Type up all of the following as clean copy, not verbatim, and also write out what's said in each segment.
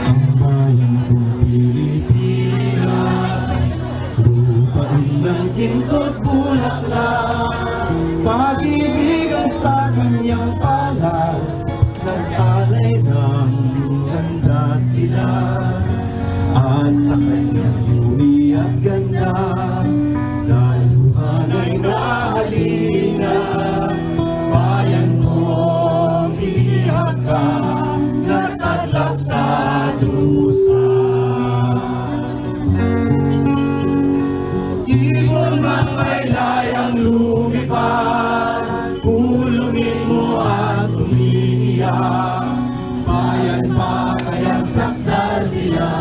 Ang bayan kong Pilipinas, lupain ng ginto't bulaklak, pag-ibig ang sa kanyang palad, nag-alay ng ganda at ilan, at sa kanyang yuni at ganda, daluhan ay nahalina. Bayan kong iniyak ka, nasadlak sa dusa. Ibon man may layang lumipad, pulungin mo at umiiyak. Bayan pa kayang sakdal nila,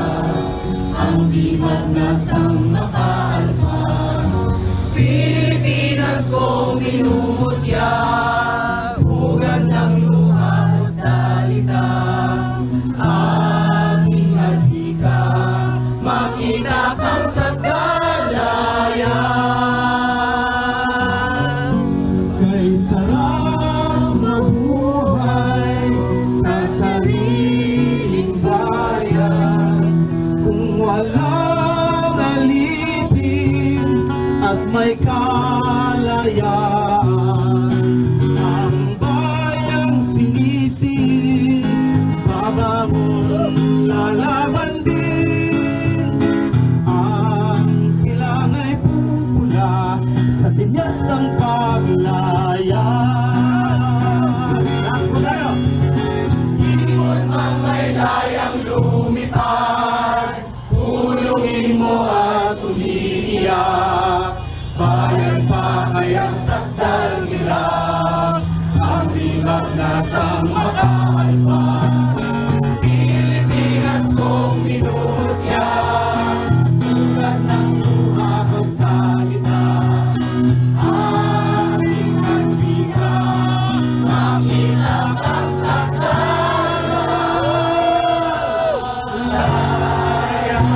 ang di magnasang makaalpas. Pilipinas kong minumutya, ugat ng luha at dalita, aming adhika, makita pang sa galayan. Kay sarap mabuhay sa sariling bayan, kung walang alipin at may kalayaan. Ang bayang sinisig, babangon, lalaban din. Ang silang ay pupula sa tinyas ng paglayan. Ako tayo! Ibon man may layang lumipad, kulungin mo at umiiyak. Bayan pa kayang sakdal nila, ang di magnasang makaalpas. Pilipinas kong minutya, tulad ng luha at talita, aming handika, makita pang sakdal layan.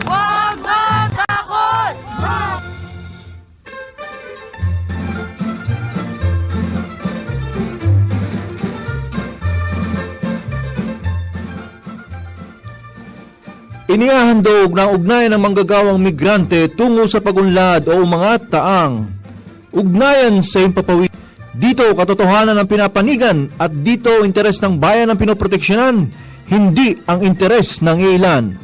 Huwag matakot! Inihahandog ng ugnayan ng manggagawang migrante tungo sa pagunlad o umangat taang ugnayan sa himpapawid. Dito katotohanan ang pinapanigan at dito interes ng bayan ang pinoproteksyonan, hindi ang interes ng ilan.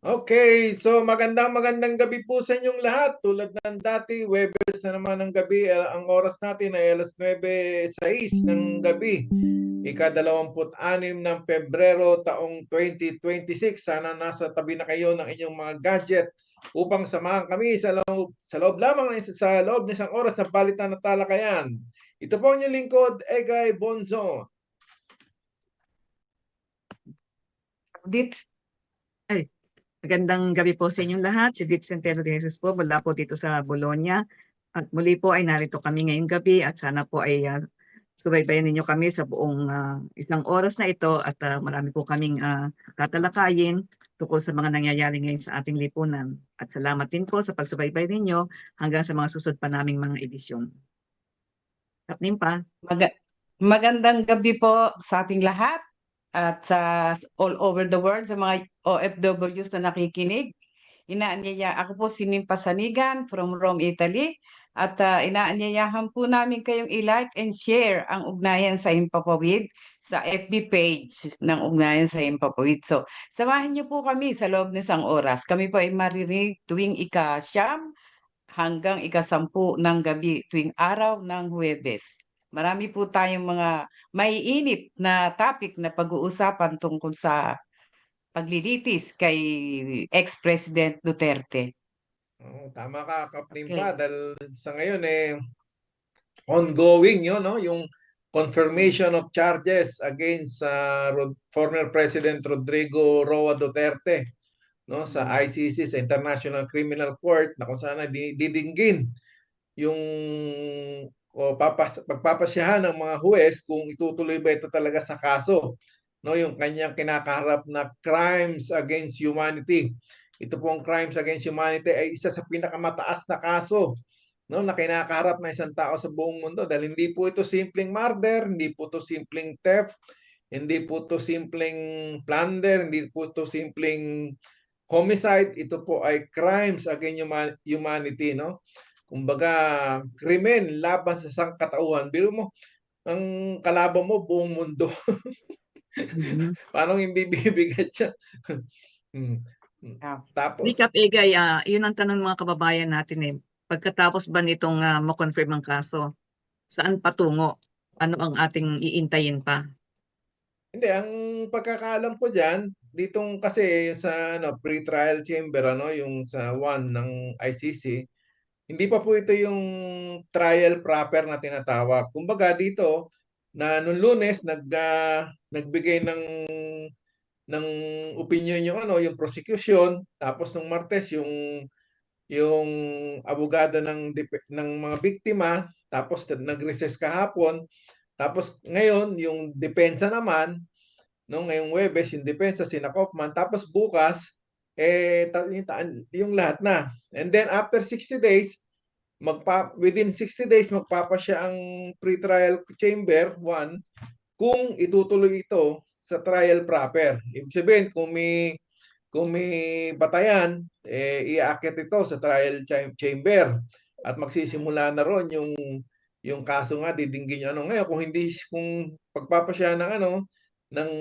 Okay, so magandang gabi po sa inyong lahat. Tulad ng dati, Webes na naman ng gabi. Ang oras natin ay alas 9:06 ng gabi. Ika-26 ng Pebrero taong 2026. Sana nasa tabi na kayo ng inyong mga gadget upang samahan kami sa loob lamang sa loob ng isang oras na palitan ng talakayan. Ito po ang inyong lingkod, Egay Bonzo. Magandang gabi po sa inyong lahat. Si Dit Centeno de Jesus po, mula po dito sa Bologna. At muli po ay narito kami ngayong gabi at sana po ay subaybayan ninyo kami sa buong isang oras na ito at marami po kaming tatalakayin tungkol sa mga nangyayari ngayon sa ating lipunan. At salamat din po sa pagsubaybay ninyo hanggang sa mga susunod pa naming mga edisyon. Kapnin pa. Magandang gabi po sa ating lahat at sa all over the world, sa mga OFWs na nakikinig. Ako po si Nimpa Sanigan from Rome, Italy. At inaanyayahan po namin kayong i-like and share ang Ugnayan sa Himpapawid sa FB page ng Ugnayan sa Himpapawid. So, samahan niyo po kami sa loob ng isang oras. Kami po ay maririnig tuwing ika-siyam hanggang ika-10 ng gabi tuwing araw ng Huwebes. Marami po tayong mga maiinit na topic na pag-uusapan tungkol sa paglilitis kay ex-President Duterte. Tama ka, Kapnim pa, dahil sa ngayon ongoing yun, no? Yung confirmation of charges against former President Rodrigo Roa Duterte. no, sa ICC, sa International Criminal Court, na kung saan na didinggin yung pagpapasyahan ng mga huwes kung itutuloy ba ito talaga sa kaso, no, yung kanyang kinakaharap na crimes against humanity. Ito pong crimes against humanity ay isa sa pinakamataas na kaso, no, na kinakaharap na isang tao sa buong mundo, dahil hindi po ito simpleng murder, hindi po ito simpleng theft, hindi po ito simpleng plunder, hindi po ito simpleng homicide. Ito po ay crimes against humanity, no? Kumbaga, krimen laban sa sangkatauhan. Biro mo, ang kalaban mo buong mundo. Mhm. Parang hindi bibigat siya. Hmm. Yeah. Tapos, Di Kap Egay, yun ang tanong ng mga kababayan natin eh. Pagkatapos ba nitong ma-confirm ang kaso, saan patungo? Ano ang ating iintayin pa? hindi, ang pagkakaalam ko diyan, ditong kasi sa ano, pre-trial chamber, ano, yung sa 1 ng ICC, hindi pa po ito yung trial proper na tinatawag. Kumbaga dito, na nung Lunes nagbigay ng opinion yung ano, yung prosecution, tapos nung Martes yung abogado ng mga biktima, tapos nag-recess kahapon, tapos ngayon yung depensa naman, no, ngayong Huwebes yung depensa sina Kaufman, tapos bukas yung lahat na. And then after 60 days, within 60 days magpapasya ang pre-trial chamber 1 kung itutuloy ito sa trial proper. Ibig sabihin, kung may batayan, iaakit ito sa trial chamber at magsisimula na ron yung kaso nga, didinggin yung ano. Ngayon, kung pagpapasya ng ano, ng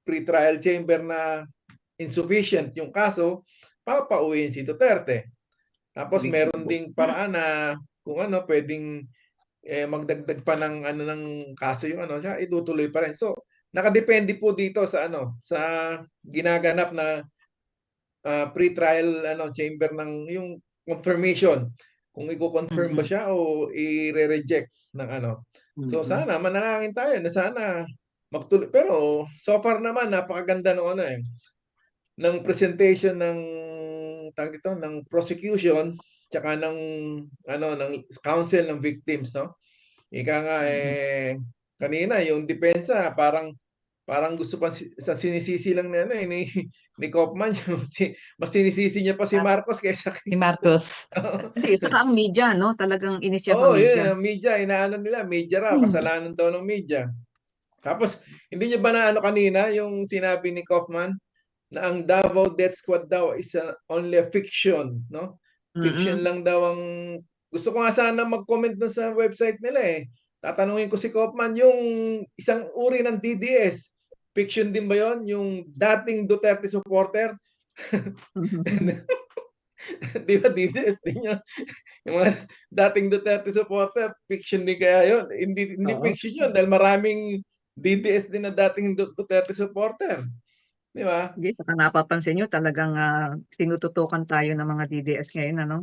pre-trial chamber na insufficient yung kaso, papauwiin si Duterte. Tapos meron ding paraan na kung ano, pwedeng magdagdag pa ng ano ng kaso yung ano, siya itutuloy pa rin. So, nakadepende po dito sa ano, sa ginaganap na pre-trial ano chamber ng yung confirmation, kung i-confirm ba Mhm. siya o i-reject ng ano. So Mhm. sana manalangin tayo na sana magtuloy. Pero so far naman napakaganda ng ano ng presentation ng tawag dito, ng prosecution tsaka ng ano ng counsel ng victims, no? Ika nga Mhm. kanina yung depensa parang gusto pa sa sinisisi lang ni ano ni Kaufman yung mas sinisisi niya pa si Ah, Marcos kaysa si kay Marcos. Hindi, saka ang media, no? Talagang inisya ang Oo, yun media. ang media, inaano nila, media raw, kasalanan daw ng media. Tapos hindi niyo ba na ano kanina yung sinabi ni Kaufman na ang Davao Death Squad daw is only a fiction, no? Fiction Mhm. lang daw ang gusto ko nga sana mag-comment dun sa website nila eh. Tatanungin ko si Kaufman yung isang uri ng DDS. Fiction din ba yon? Yung dating Duterte supporter? Di ba DDS din yun? Yung mga dating Duterte supporter, fiction din kaya yun? Hindi Oo. fiction yun dahil maraming DDS din na dating Duterte supporter. Di ba? Hindi, saka napapansin nyo talagang tinututukan tayo ng mga DDS ngayon, ano?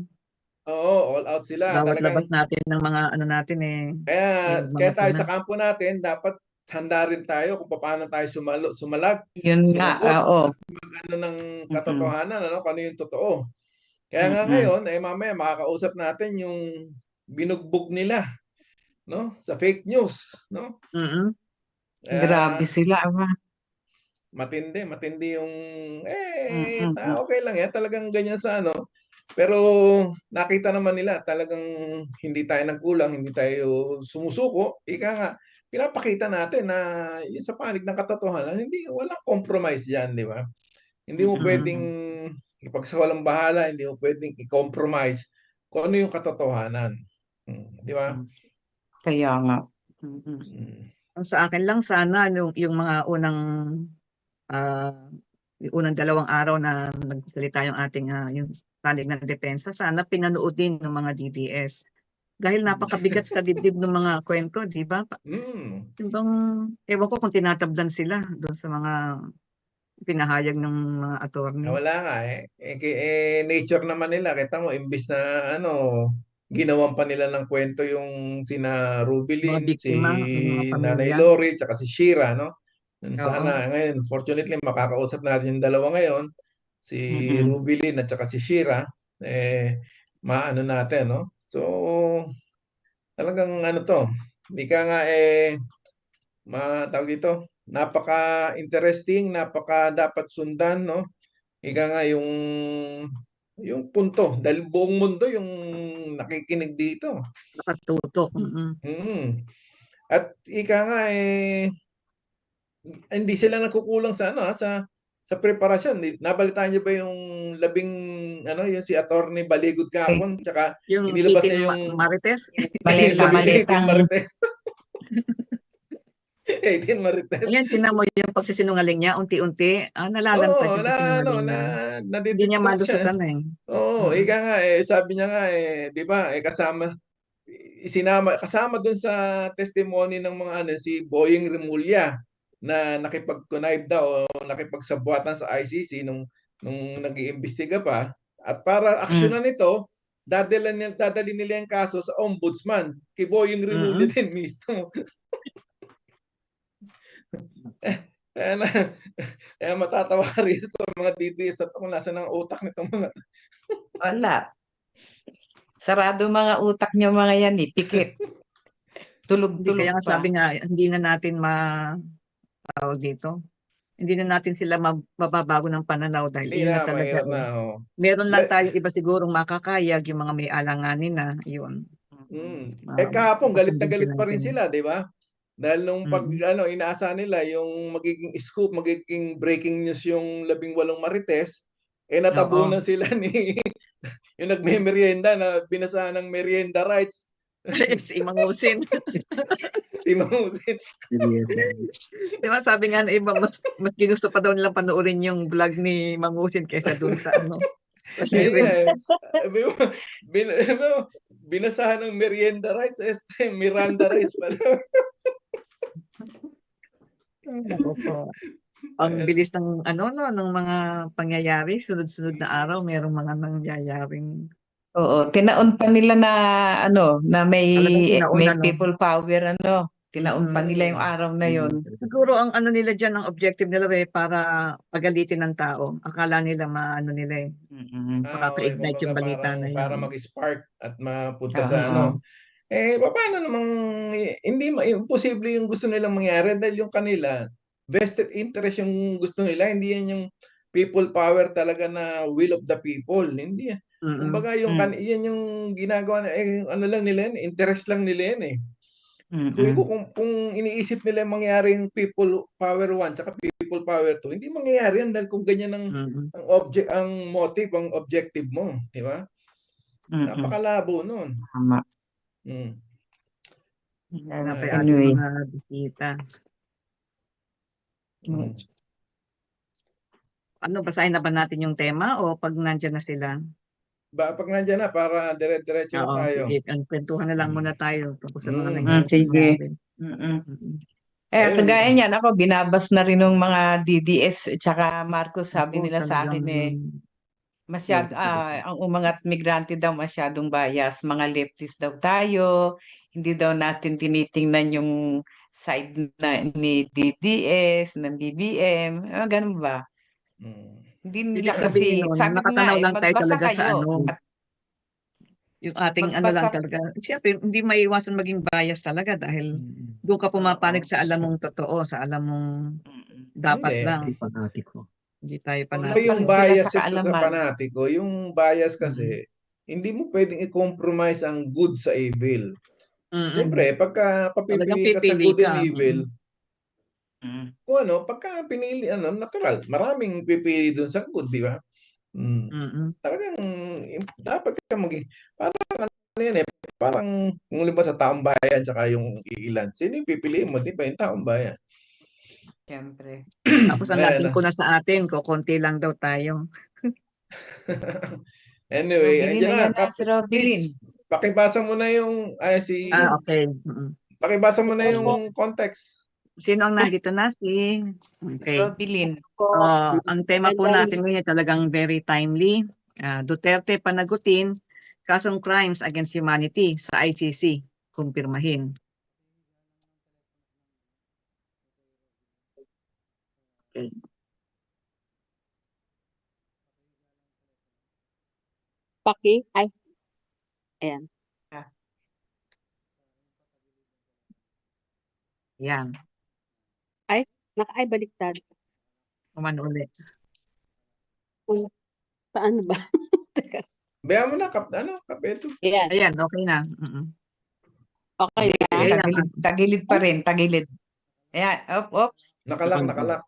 Oo, all out sila. Bawat Talagang labas natin ng mga ano natin eh, may kaya mga tayo puna. sa kampo natin, dapat handa rin tayo kung paano tayo sumalag, Yun nga, sumagot oo. sa ano ng Mm-mm. katotohanan, ano, kung ano yung totoo. Kaya nga Mm-mm. ngayon, mamaya makakausap natin yung binugbog nila, no, sa fake news, no? Mhm. Grabe Ah, sila, ama. matindi yung Mm-mm. okay lang yan, talagang ganyan sa ano. Pero nakita naman nila talagang hindi tayo nagkulang, hindi tayo sumusuko. Ika nga, pinapakita natin na yung sa panig ng katotohanan, hindi walang compromise diyan, di ba? Hindi mo Mm. pwedeng ipagsawalang bahala, hindi mo pwedeng i-compromise kung ano yung katotohanan. Di ba? Kaya nga. Mm-mm. Mm. Ang sa akin lang sana yung mga ah, yung unang 2 araw na nagsalita yung ating yung panig ng depensa, sana pinanood din ng mga DDS. Dahil napakabigat sa dibdib ng mga kwento, di ba? Mm. Yung bang, ewan ko kung tinatablan sila doon sa mga pinahayag ng mga attorney, Wala nga nature naman nila. Kita mo, imbis na ano, ginawan pa nila ng kwento yung sina mga Rubilin, si biktima, yung mga Nanay pamilya. Lori, tsaka si Shira, no? Sana ngayon, fortunately, makakausap natin yung dalawa ngayon, si Mm-mm. Rubilin at saka si Shira, maano natin, no? So, talagang ano to, hindi ka nga tawag dito, napaka-interesting, napaka dapat sundan, no? Ika nga yung punto, dahil buong mundo yung nakikinig dito. Nakatutok. Mm. At ika nga hindi sila nagkukulang sa ano sa preparasyon. Nabalitaan niyo ba yung yung si Attorney Baligod kahapon, tsaka Yung inilabas 18 niya yung Marites, Maleta, 18 maletang. Marites. 18 Marites. ayan, tinan mo yung pagsisinungaling niya, unti-unti, nalalantad Oo, yung pagsisinungaling niya. Hindi niya nadidetect siya. malusutan Oo, Mm. ika nga sabi niya nga 'di ba, kasama dun sa testimony ng mga si Boying Remulla na nakipag-connive daw o nakipagsabwatan sa ICC nung nag-iimbestiga pa, at para aksyonan ito, dadalhin nila yung kaso sa ombudsman kay Boying Remulla din mismo. Kaya na, kaya matatawa ka rin sa mga DDS at kung nasa ng utak nitong mga Wala. Sarado mga utak niyo mga yan eh. Pikit. Hindi, Tulog-tulog kaya nga pa. sabi nga, hindi na natin tawag dito. Hindi na natin sila mababago ng pananaw dahil hindi yun na na, talaga mahirap na. Oh. Meron lang tayong iba sigurong makakayag, yung mga may alanganin na, yun. Kahapon galit na galit Kukumbinsin pa rin natin. sila, 'di ba? Dahil nung Mm. inaasahan nila yung magiging scoop, magiging breaking news yung 18 Marites, Oo. natabunan sila ni yung nagme-merienda na binasahan ng merienda rights Si Mangusin. si Mamusin. Di ba sabi nga ng iba, mas ginusto pa daw nilang panoorin yung vlog ni Mangusin kaysa dun sa sa Ayun hearing. nga Sabi mo, binasahan ng merienda rights, Miranda rights pala. Naku po. Ang bilis ng ng mga pangyayari, sunod-sunod na araw merong mga nangyayaring Oo, tinaon pa nila na na talagang may tinaon, people power tinaon pa nila yung Mm. araw na yon. Siguro ang nila diyan, ang objective nila para pagalitin ng tao. Akala nila nila Okay, makaka-ignite kumbaga yung balita parang na para yun. mag-spark at mapunta sa Oo. paano namang hindi imposible yung gusto nilang mangyari dahil yung kanila vested interest yung gusto nila, hindi yan yung people power talaga na will of the people, hindi yan. Mm. Kumbaga yan yung ginagawa na ano lang nila yan, interest lang nila yan Kung iniisip nila mangyaring people power 1 tsaka people power 2, hindi mangyayari yan dahil kung ganyan ang motive, ang objective mo, di ba? Napakalabo nun. Tama. Mm. Kaya pa ating Anyway. mga bisita. Mm. Basahin na ba natin yung tema o pag nandyan na sila? Pag nandiyan na, para dire-diretso na Oo, tayo. sige. Kwentuhan na lang muna tayo tapos sa mga Sige. nangyayari. Ayun. Kagaya niyan, ako binabas na rin ng mga DDS at saka Marcos, sabi Ako, nila sa akin ang umangat migrante daw masyadong bias, mga leftist daw tayo, hindi daw natin tinitingnan yung side na ni DDS, ng BBM, ganun ba? Hindi nila Ibig sabihin kasi, nun, sabi ko nga nakatanaw lang tayo magbasa talaga sa kayo. At yung ating lang magbasa, talaga. Siyempre, hindi maiwasan maging bias talaga dahil doon ka pumapanig sa alam mong totoo, sa alam mong dapat Hindi. lang. Hindi tayo Kulang Yung pa rin bias sila sa sa kaalaman. panatiko, yung bias kasi, hindi mo pwedeng i-compromise ang good sa evil. Siyempre, pagka Talagang papipiliin ka sa pipili good and ka. evil, kung pagka pinili, natural, maraming pipili dun sa good, di ba? Talagang dapat ka parang kung ba sa taong bayan tsaka yung ilan, sino yung pipiliin mo? Di ba yung taong bayan? Siyempre. Tapos ang natin ko na sa atin, konti lang daw tayo. Anyway, Robilin, andyan ayan na. na si Robilin. Pakibasa mo na yung Okay. pakibasa mo na yung context. Sino ang nandito na? Okay. Robilin. Ang tema po natin ngayon talagang very timely. Duterte panagutin, kasong crimes against humanity sa ICC, kumpirmahin. Okay. Ay, ayan. Yan. Ay, baliktad. Kumano ulit. Paano ba? Teka. Bayan mo na, kapeto. Ayan, Ayan, okay na. okay Hindi, na. Ayan, tagilid, tagilid pa rin, tagilid. Ayan, oops. Nakalak.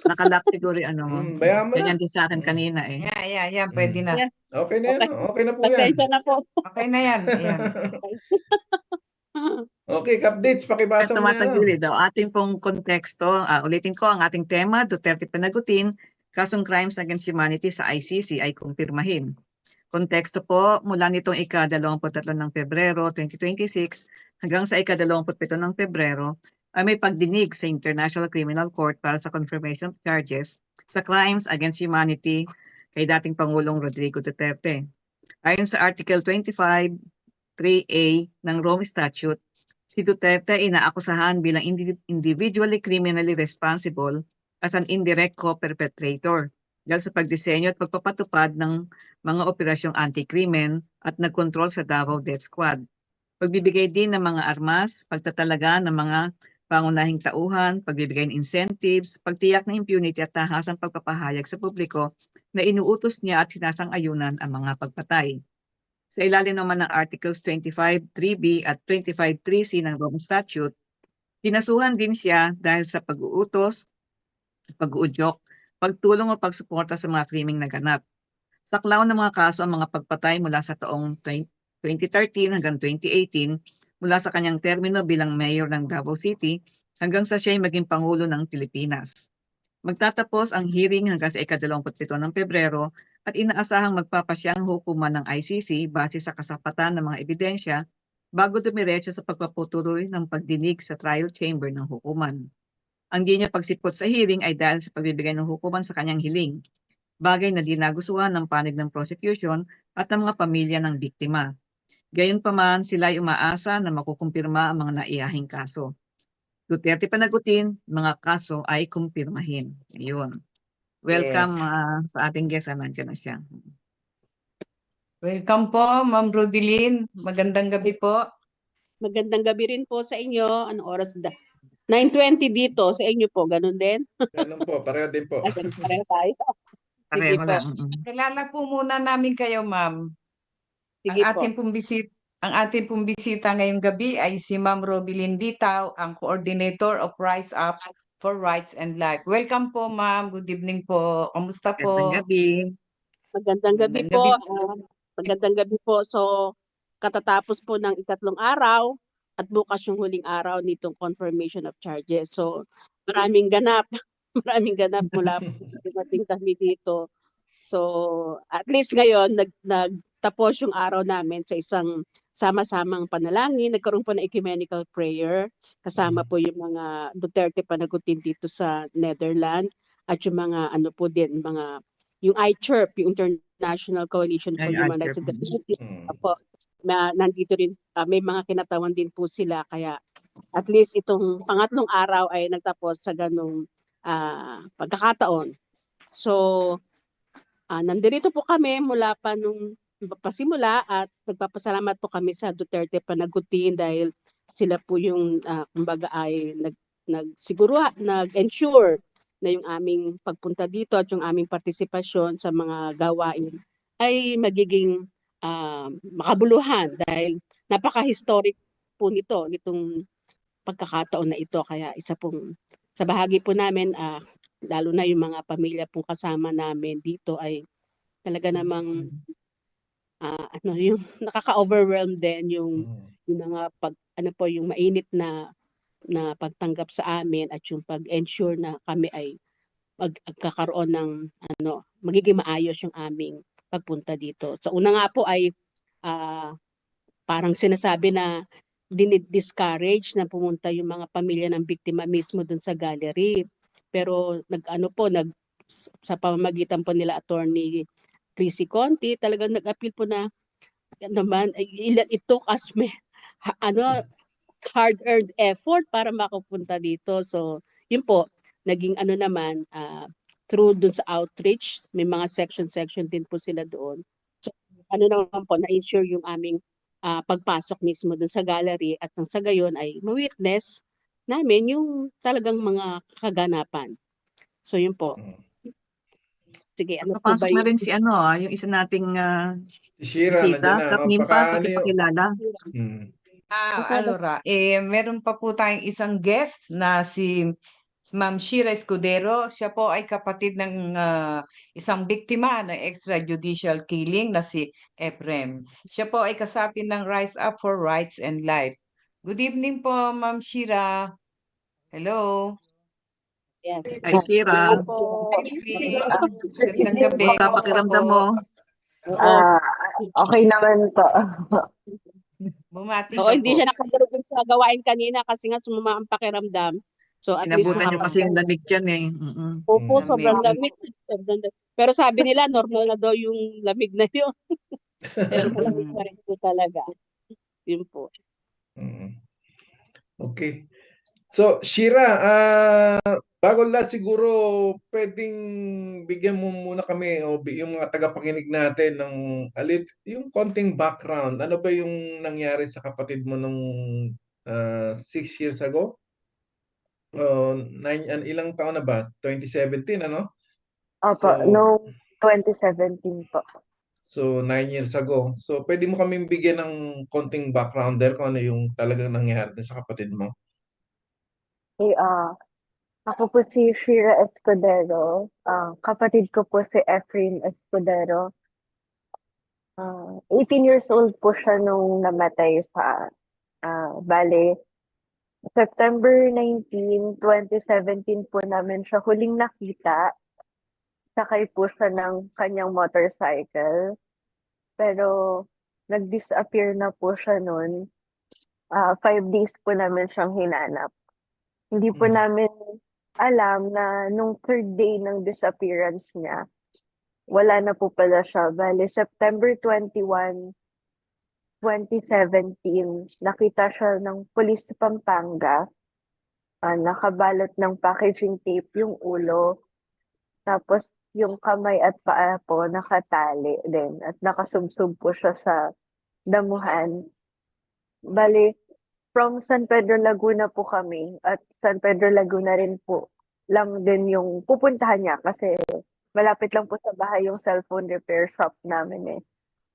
nakalock siguro yung ano mo. Bayan mo na. Ganyan din sa akin Mm. kanina eh. Ayan, pwede na. Ayan. Okay na yan. Okay. Okay na po yan. Pasensya na po. Okay na yan. Ayan. Okay, Kapdits, pakibasa At mo na yan. tumatagili daw, ating pong konteksto, ulitin ko ang ating tema, Duterte panagutin, kasong crimes against humanity sa ICC ay kumpirmahin. Konteksto po, mula nitong ika-23 ng Pebrero 2026 hanggang sa ika-27 ng Pebrero, ay may pagdinig sa International Criminal Court para sa confirmation of charges sa crimes against humanity kay dating Pangulong Rodrigo Duterte. Ayon sa Article 25 3A ng Rome Statute, si Duterte inaakusahan bilang individually criminally responsible as an indirect co-perpetrator dahil sa pagdisenyo at pagpapatupad ng mga operasyong anti-krimen at nagkontrol sa Davao Death Squad. Pagbibigay din ng mga armas, pagtatalaga ng mga pangunahing tauhan, pagbibigay ng incentives, pagtiyak ng impunity at tahasang pagpapahayag sa publiko na inuutos niya at sinasang-ayunan ang mga pagpatay. Sa ilalim naman ng Articles 25.3b at 25.3c ng Rome Statute, kinasuhan din siya dahil sa pag-uutos, pag-uudyok, pagtulong o pagsuporta sa mga krimeng naganap. Saklaw ng mga kaso ang mga pagpatay mula sa taong 2013 hanggang 2018 mula sa kanyang termino bilang mayor ng Davao City hanggang sa siya ay maging Pangulo ng Pilipinas. Magtatapos ang hearing hanggang sa ika-27 ng Pebrero at inaasahang magpapasya ang hukuman ng ICC base sa kasapatan ng mga ebidensya bago dumiretso sa pagpaputuloy ng pagdinig sa trial chamber ng hukuman. Ang di niya pagsipot sa hearing ay dahil sa pagbibigay ng hukuman sa kanyang hiling, bagay na di nagustuhan ng panig ng prosecution at ng mga pamilya ng biktima. Gayunpaman, sila ay umaasa na makukumpirma ang mga naiyahing kaso. Duterte panagutin, mga kaso ay kumpirmahin. Ayun. Welcome Yes. sa ating guest. Nandiyan na siya. Welcome po, Ma'am Rodeline. Magandang gabi po. Magandang gabi rin po sa inyo. Anong oras da? 9:20 dito sa inyo po, ganun din? Ganun po, pareho din po. Ay, pareho tayo. Sige Pareho po. lang. Kilala po muna namin kayo, Ma'am. Sige po. Ang ating pong bisita ngayong gabi ay si Ma'am Rodeline Ditaw, ang Coordinator of Rise Up for Rights and Life. Welcome po, Ma'am. Good evening po. Kamusta po? Magandang gabi. Magandang gabi Magandang po. gabi. Magandang gabi po. So, katatapos po ng ikatlong araw at bukas yung huling araw nitong confirmation of charges. So, maraming ganap. Maraming ganap mula po dumating kami dito. So, at least ngayon, nagtapos yung araw namin sa isang sama-samang panalangin. Nagkaroon po ng ecumenical prayer. Kasama po yung mga Duterte panagutin dito sa Netherlands. At yung mga ano po din, yung ICHIRP, yung International Coalition for Ay, Human Rights ICHIRP. and Democracy. Mm. Apo, nandito rin, may mga kinatawan din po sila. Kaya at least itong pangatlong araw ay nagtapos sa ganong pagkakataon. So, nandito po kami mula pa nung pasimula at nagpapasalamat po kami sa Duterte panagutin dahil sila po yung kumbaga ay nag-ensure na yung aming pagpunta dito at yung aming partisipasyon sa mga gawain ay magiging makabuluhan dahil napaka-historic po nitong pagkakataon na ito. Kaya isa pong sa bahagi po namin, lalo na yung mga pamilya pong kasama namin dito ay talaga namang yung nakaka-overwhelm din yung mga yung mainit na pagtanggap sa amin at yung pag-ensure na kami ay magkakaroon ng magiging maayos yung aming pagpunta dito. So una nga po ay parang sinasabi na dinidiscourage na pumunta yung mga pamilya ng biktima mismo dun sa gallery. Pero sa pamamagitan po nila Attorney Chrissy Conti, talagang nag-appeal po na naman it took us hard-earned effort para makapunta dito. So, yun po, naging ano naman, through dun sa outreach, may mga section din po sila doon. So ano naman po, na-ensure yung aming pagpasok mismo dun sa gallery at nang sa gayon ay ma-witness namin yung talagang mga kaganapan. So yun po. Mm. Sige, ano po ba Papasok na yung rin si ano, yung isa nating Si Shira, nandiyan bisita, na. Kap O, Nimpa, ano yun? pakipakilala. Ano ra, meron pa po tayong isang guest na si Ma'am Shira Escudero. Siya po ay kapatid ng isang biktima ng extrajudicial killing na si Eprem. Siya po ay kasapi ng Rise Up for Rights and Life. Good evening po, Ma'am Shira. Hello. Yes. Ay, Shira, Hello po. Gandang gabi. basta Kamusta pakiramdam po? mo. Ah, okay naman po. Bumati Oo, ka hindi po. siya nakadurog sa gawain kanina kasi nga sumama ang pakiramdam. So at least Inabutan niyo kasi yung lamig dyan eh. Opo, Lamig. sobrang lamig. Pero sabi nila normal na daw yung lamig na yun. Pero malamig pa rin po talaga. Yun po. Mm. Okay. So, Shira, bago lahat siguro pwedeng bigyan mo muna kami o yung mga tagapakinig natin ng yung konting background. Ano ba yung nangyari sa kapatid mo nung 6 years ago? Ilang taon na ba? 2017, ano? Opo, So, noong 2017 po. So, 9 years ago. So, pwede mo kaming bigyan ng konting background there kung ano yung talagang nangyari din sa kapatid mo. Eh, ako po si Shira Escudero. Kapatid ko po si Efrain Escudero. 18 years old po siya nung namatay sa bale. September 19, 2017 po namin siya huling nakita. Sakay po siya ng kanyang motorcycle. Pero nag-disappear na po siya noon. 5 days po namin siyang hinanap. Hindi po Mm. namin alam na nung third day ng disappearance niya, wala na po pala siya. Bale, September 21, 2017, nakita siya ng Police Pampanga. Nakabalot ng packaging tape yung ulo. Tapos yung kamay at paa po nakatali din at nakasubsob po siya sa damuhan. Bale, from San Pedro Laguna po kami at San Pedro Laguna rin po lang din yung pupuntahan niya kasi malapit lang po sa bahay yung cellphone repair shop namin eh.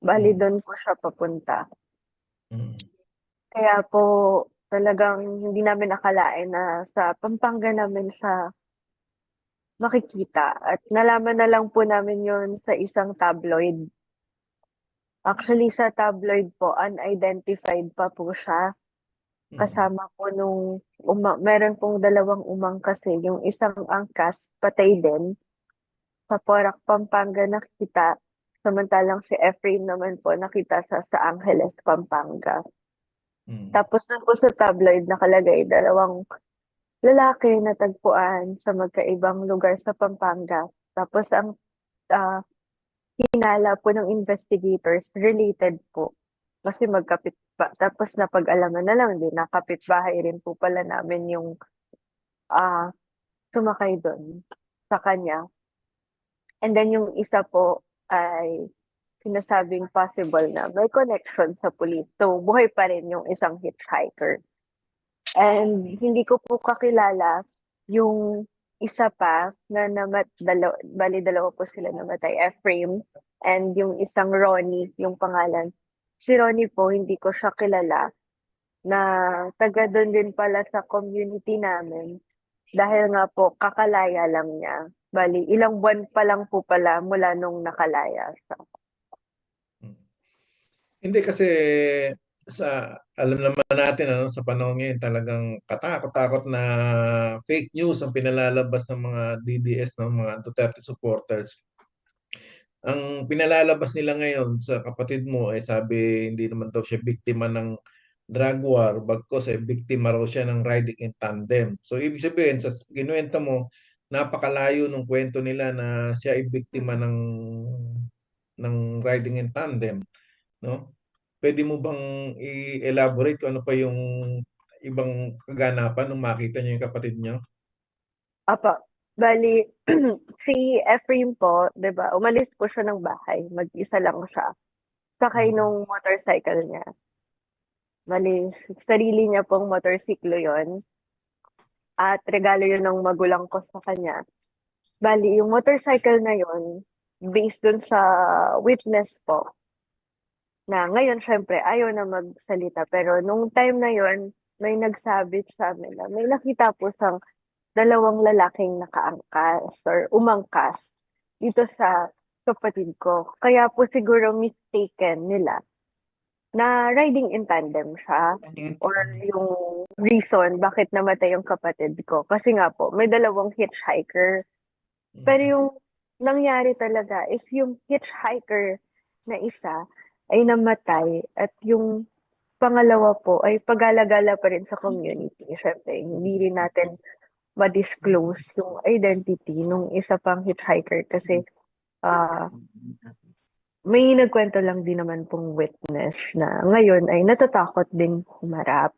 Bali doon po siya papunta. Mm. Kaya po talagang hindi namin akalain na sa Pampanga namin siya makikita at nalaman na lang po namin yon sa isang tabloid. Actually sa tabloid po, unidentified pa po siya. Kasama po nung meron pong dalawang umangkas eh. Yung isang angkas, patay din. Sa Porac, Pampanga nakita. Samantalang si Efrain naman po nakita sa Angeles, Pampanga. Mm. Tapos na po sa tabloid nakalagay dalawang lalaki na tagpuan sa magkaibang lugar sa Pampanga. Tapos ang hinala po ng investigators related po. Kasi magkapit pa. Tapos napag-alaman na lang din, nakapit bahay rin po pala namin yung sumakay doon sa kanya. And then yung isa po ay sinasabing possible na may connection sa police. So buhay pa rin yung isang hitchhiker. And hindi ko po kakilala yung isa pa na bali dalawa po sila namatay, Efrain, and yung isang Ronnie, yung pangalan. Si Ronnie po, hindi ko siya kilala na taga doon din pala sa community namin. Dahil nga po, kakalaya lang niya. Bali, ilang buwan pa lang po pala mula nung nakalaya siya. Hindi kasi alam naman natin ano sa panahon ngayon talagang katakot-takot na fake news ang pinalalabas ng mga DDS ng mga Duterte supporters. Ang pinalalabas nila ngayon sa kapatid mo ay sabi hindi naman daw siya biktima ng drug war, bagkus ay biktima raw siya ng riding in tandem. So ibig sabihin sa kinuwento mo, napakalayo ng kwento nila na siya ay biktima ng riding in tandem, no? Pwede mo bang i-elaborate kung ano pa yung ibang kaganapan nung makita niyo yung kapatid niyo? Apa, bali, si Efrain po, 'di ba, umalis po siya ng bahay, mag-isa lang siya. Sakay nung motorcycle niya. Bali, sarili niya pong motorsiklo yon at regalo yun ng magulang ko sa kanya. Bali, yung motorcycle na yon based dun sa witness po, na ngayon syempre ayaw na magsalita pero nung time na yon may nagsabi sa amin na may nakita po siyang dalawang lalaking nakaangkas or umangkas dito sa kapatid ko. Kaya po siguro mistaken nila na riding in tandem siya or yung reason bakit namatay yung kapatid ko. Kasi nga po, may dalawang hitchhiker. Pero yung nangyari talaga is yung hitchhiker na isa ay namatay at yung pangalawa po ay pag-alagala pa rin sa community. Siyempre, hindi rin natin ma-disclose yung identity nung isa pang hitchhiker kasi may nagkwento lang din naman pong witness na ngayon ay natatakot din humarap.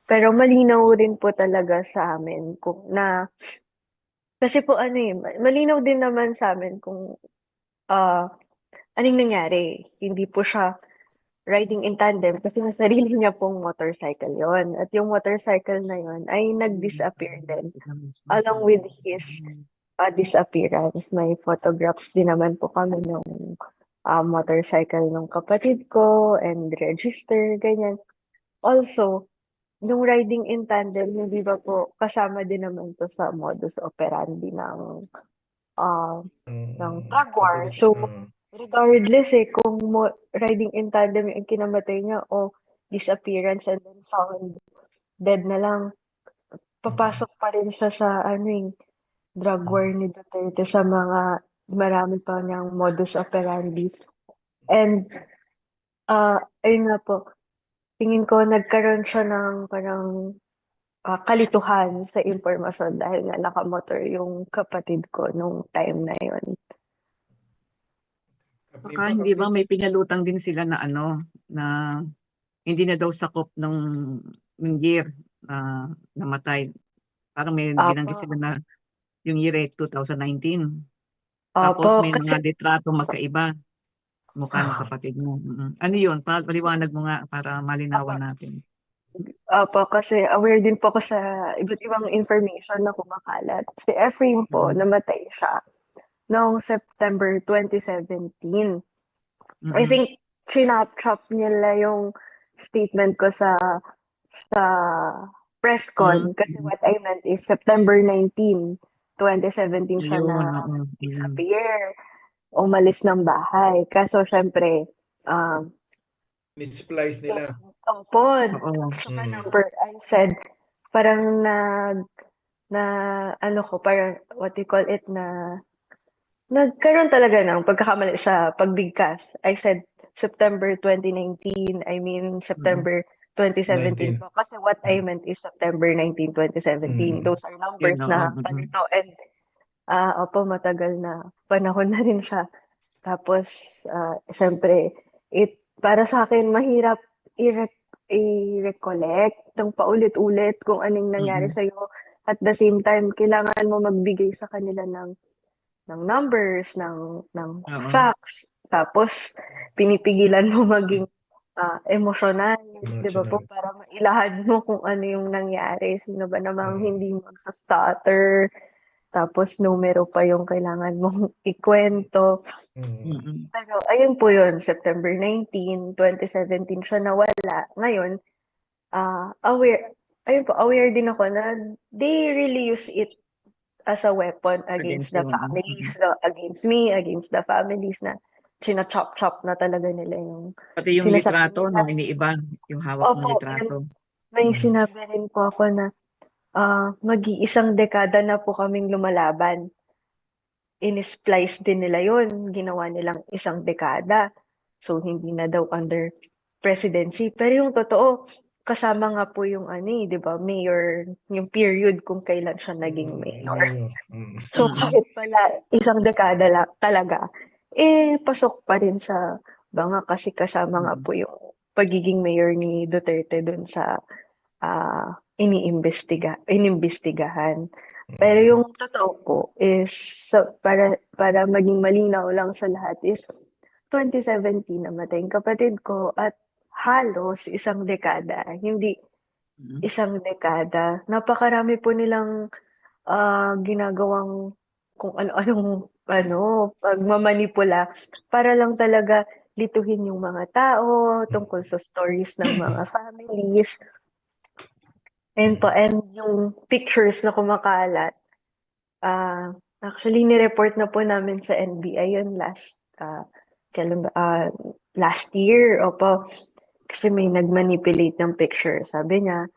Pero malinaw rin po talaga sa amin kung na kasi po ano eh, malinaw din naman sa amin kung anong nangyari. Hindi po siya riding in tandem kasi may sarili niya pong motorcycle yon. At yung motorcycle na yon ay nag-disappear din along with his disappearance. May photographs din naman po kami ng motorcycle ng kapatid ko and register, ganyan. Also, yung riding in tandem, hindi ba po kasama din naman to sa modus operandi ng drug war. So, regardless kung riding in tandem yung kinamatay niya o disappearance and then found dead na lang, papasok pa rin siya sa drug war ni Duterte sa mga marami pa niyang modus operandi. And ayun nga po, tingin ko nagkaroon siya ng parang kalituhan sa impormasyon dahil nga nakamotor yung kapatid ko nung time na yon. Baka hindi ba may pinalutang din sila na na hindi na daw sakop ng year na namatay. Parang may binanggit sila na yung year 2019. Tapos may Kasi, mga litrato magkaiba. Mukha ng kapatid mo. Ano yun? Paliwanag mo nga para malinawan natin. kasi aware din po ako sa iba't ibang information na kumakalat. Si Efrain po, namatay siya noong September 2017. I think chinap-chop nila yung statement ko sa press con kasi what I meant is September 19, 2017 siya na disappear, umalis ng bahay. Kaso syempre, misplice nila. opo, saka number, I said, parang parang what you call it, nagkaroon talaga ng pagkakamali sa pagbigkas. I said September 2019, I mean September 2017 po. Kasi what I meant is September 19, 2017. Those are numbers na palito. And opo, matagal na panahon na rin siya. Tapos, syempre, para sa akin, mahirap i-recollect ng paulit-ulit kung anong nangyari sa'yo. At the same time, kailangan mo magbigay sa kanila ng numbers, ng facts. Tapos, pinipigilan mo maging emotional, di ba po? Para mailahad mo kung ano yung nangyari. Sino ba namang hindi magsa-stutter? Tapos, numero pa yung kailangan mong ikwento. Pero, ayun po yun, September 19, 2017 siya nawala. Ngayon, aware din ako na they really use it as a weapon against the families, against me, against the families na china-chop-chop na talaga nila yung pati yung litrato nung iniiba, yung hawak ng litrato. May sinabi rin po ako na mag-iisang dekada na po kaming lumalaban. In-splice din nila yun. Ginawa nilang isang dekada. So, hindi na daw under presidency. Pero yung totoo, kasama nga po yung di ba, mayor, yung period kung kailan siya naging mayor. So, kahit pala isang dekada lang talaga, pasok pa rin sa banga kasi kasama nga po yung pagiging mayor ni Duterte dun sa inimbestigahan. Pero yung totoo po is para maging malinaw lang sa lahat is 2017 namatay yung kapatid ko at halos isang dekada, hindi isang dekada. Napakarami po nilang ginagawang kung ano-anong pagmamanipula para lang talaga lituhin yung mga tao tungkol sa stories ng mga families. And yung pictures na kumakalat, actually ni-report na po namin sa NBI yun last year. Opo, kasi may nag-manipulate ng picture. Sabi niya,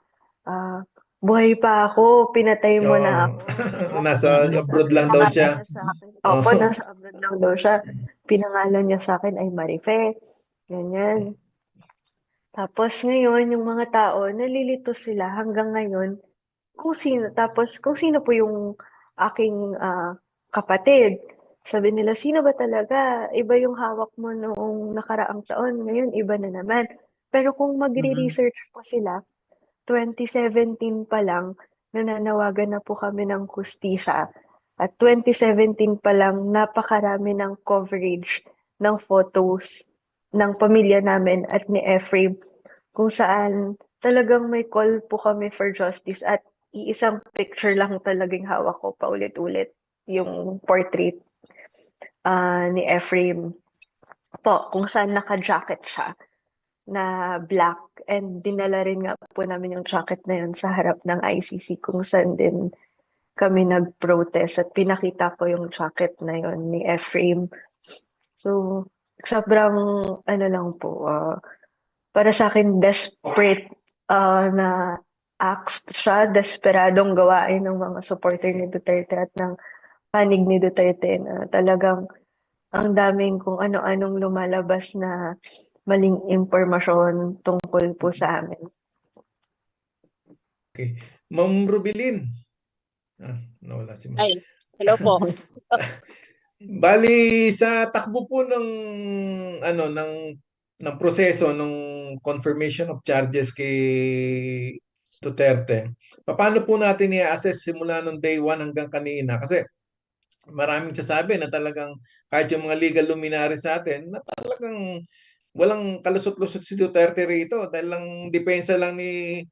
buhay pa ako, pinatay mo na Oo. ako. Nasa abroad lang daw Pinangalan siya. niya sa akin. Opo, Oo. nasa abroad lang daw siya. Pinangalan niya sa akin ay Marife. Ganyan. Tapos ngayon, yung mga tao, nalilito sila hanggang ngayon kung sino po yung aking kapatid. Sabi nila, sino ba talaga? Iba yung hawak mo noong nakaraang taon, ngayon iba na naman. Pero kung magre-research po sila, 2017 pa lang, nananawagan na po kami ng hustisya. At 2017 pa lang, napakarami ng coverage ng photos ng pamilya namin at ni Ephraim kung saan talagang may call po kami for justice at iisang picture lang talagang hawak ko paulit-ulit yung portrait ni Ephraim po kung saan naka-jacket siya na black and dinala rin nga po namin yung jacket na yun sa harap ng ICC kung saan din kami nag-protest at pinakita ko yung jacket na yun ni Ephraim. So, sobrang lang po, para sa akin desperate na acts siya, desperadong gawain ng mga supporter ni Duterte at ng panig ni Duterte na talagang ang daming kung ano-anong lumalabas na maling impormasyon tungkol po sa amin. Okay. Ma'am Rubilin. Nawala si Ma'am. Ay, hello po. Bali sa takbo po ng ng proseso ng confirmation of charges kay Duterte. Paano po natin i-assess simula nung day 1 hanggang kanina? Kasi maraming sasabi na talagang kahit yung mga legal luminaries sa atin na talagang walang kalusot-lusot si Duterte rito dahil lang depensa lang ni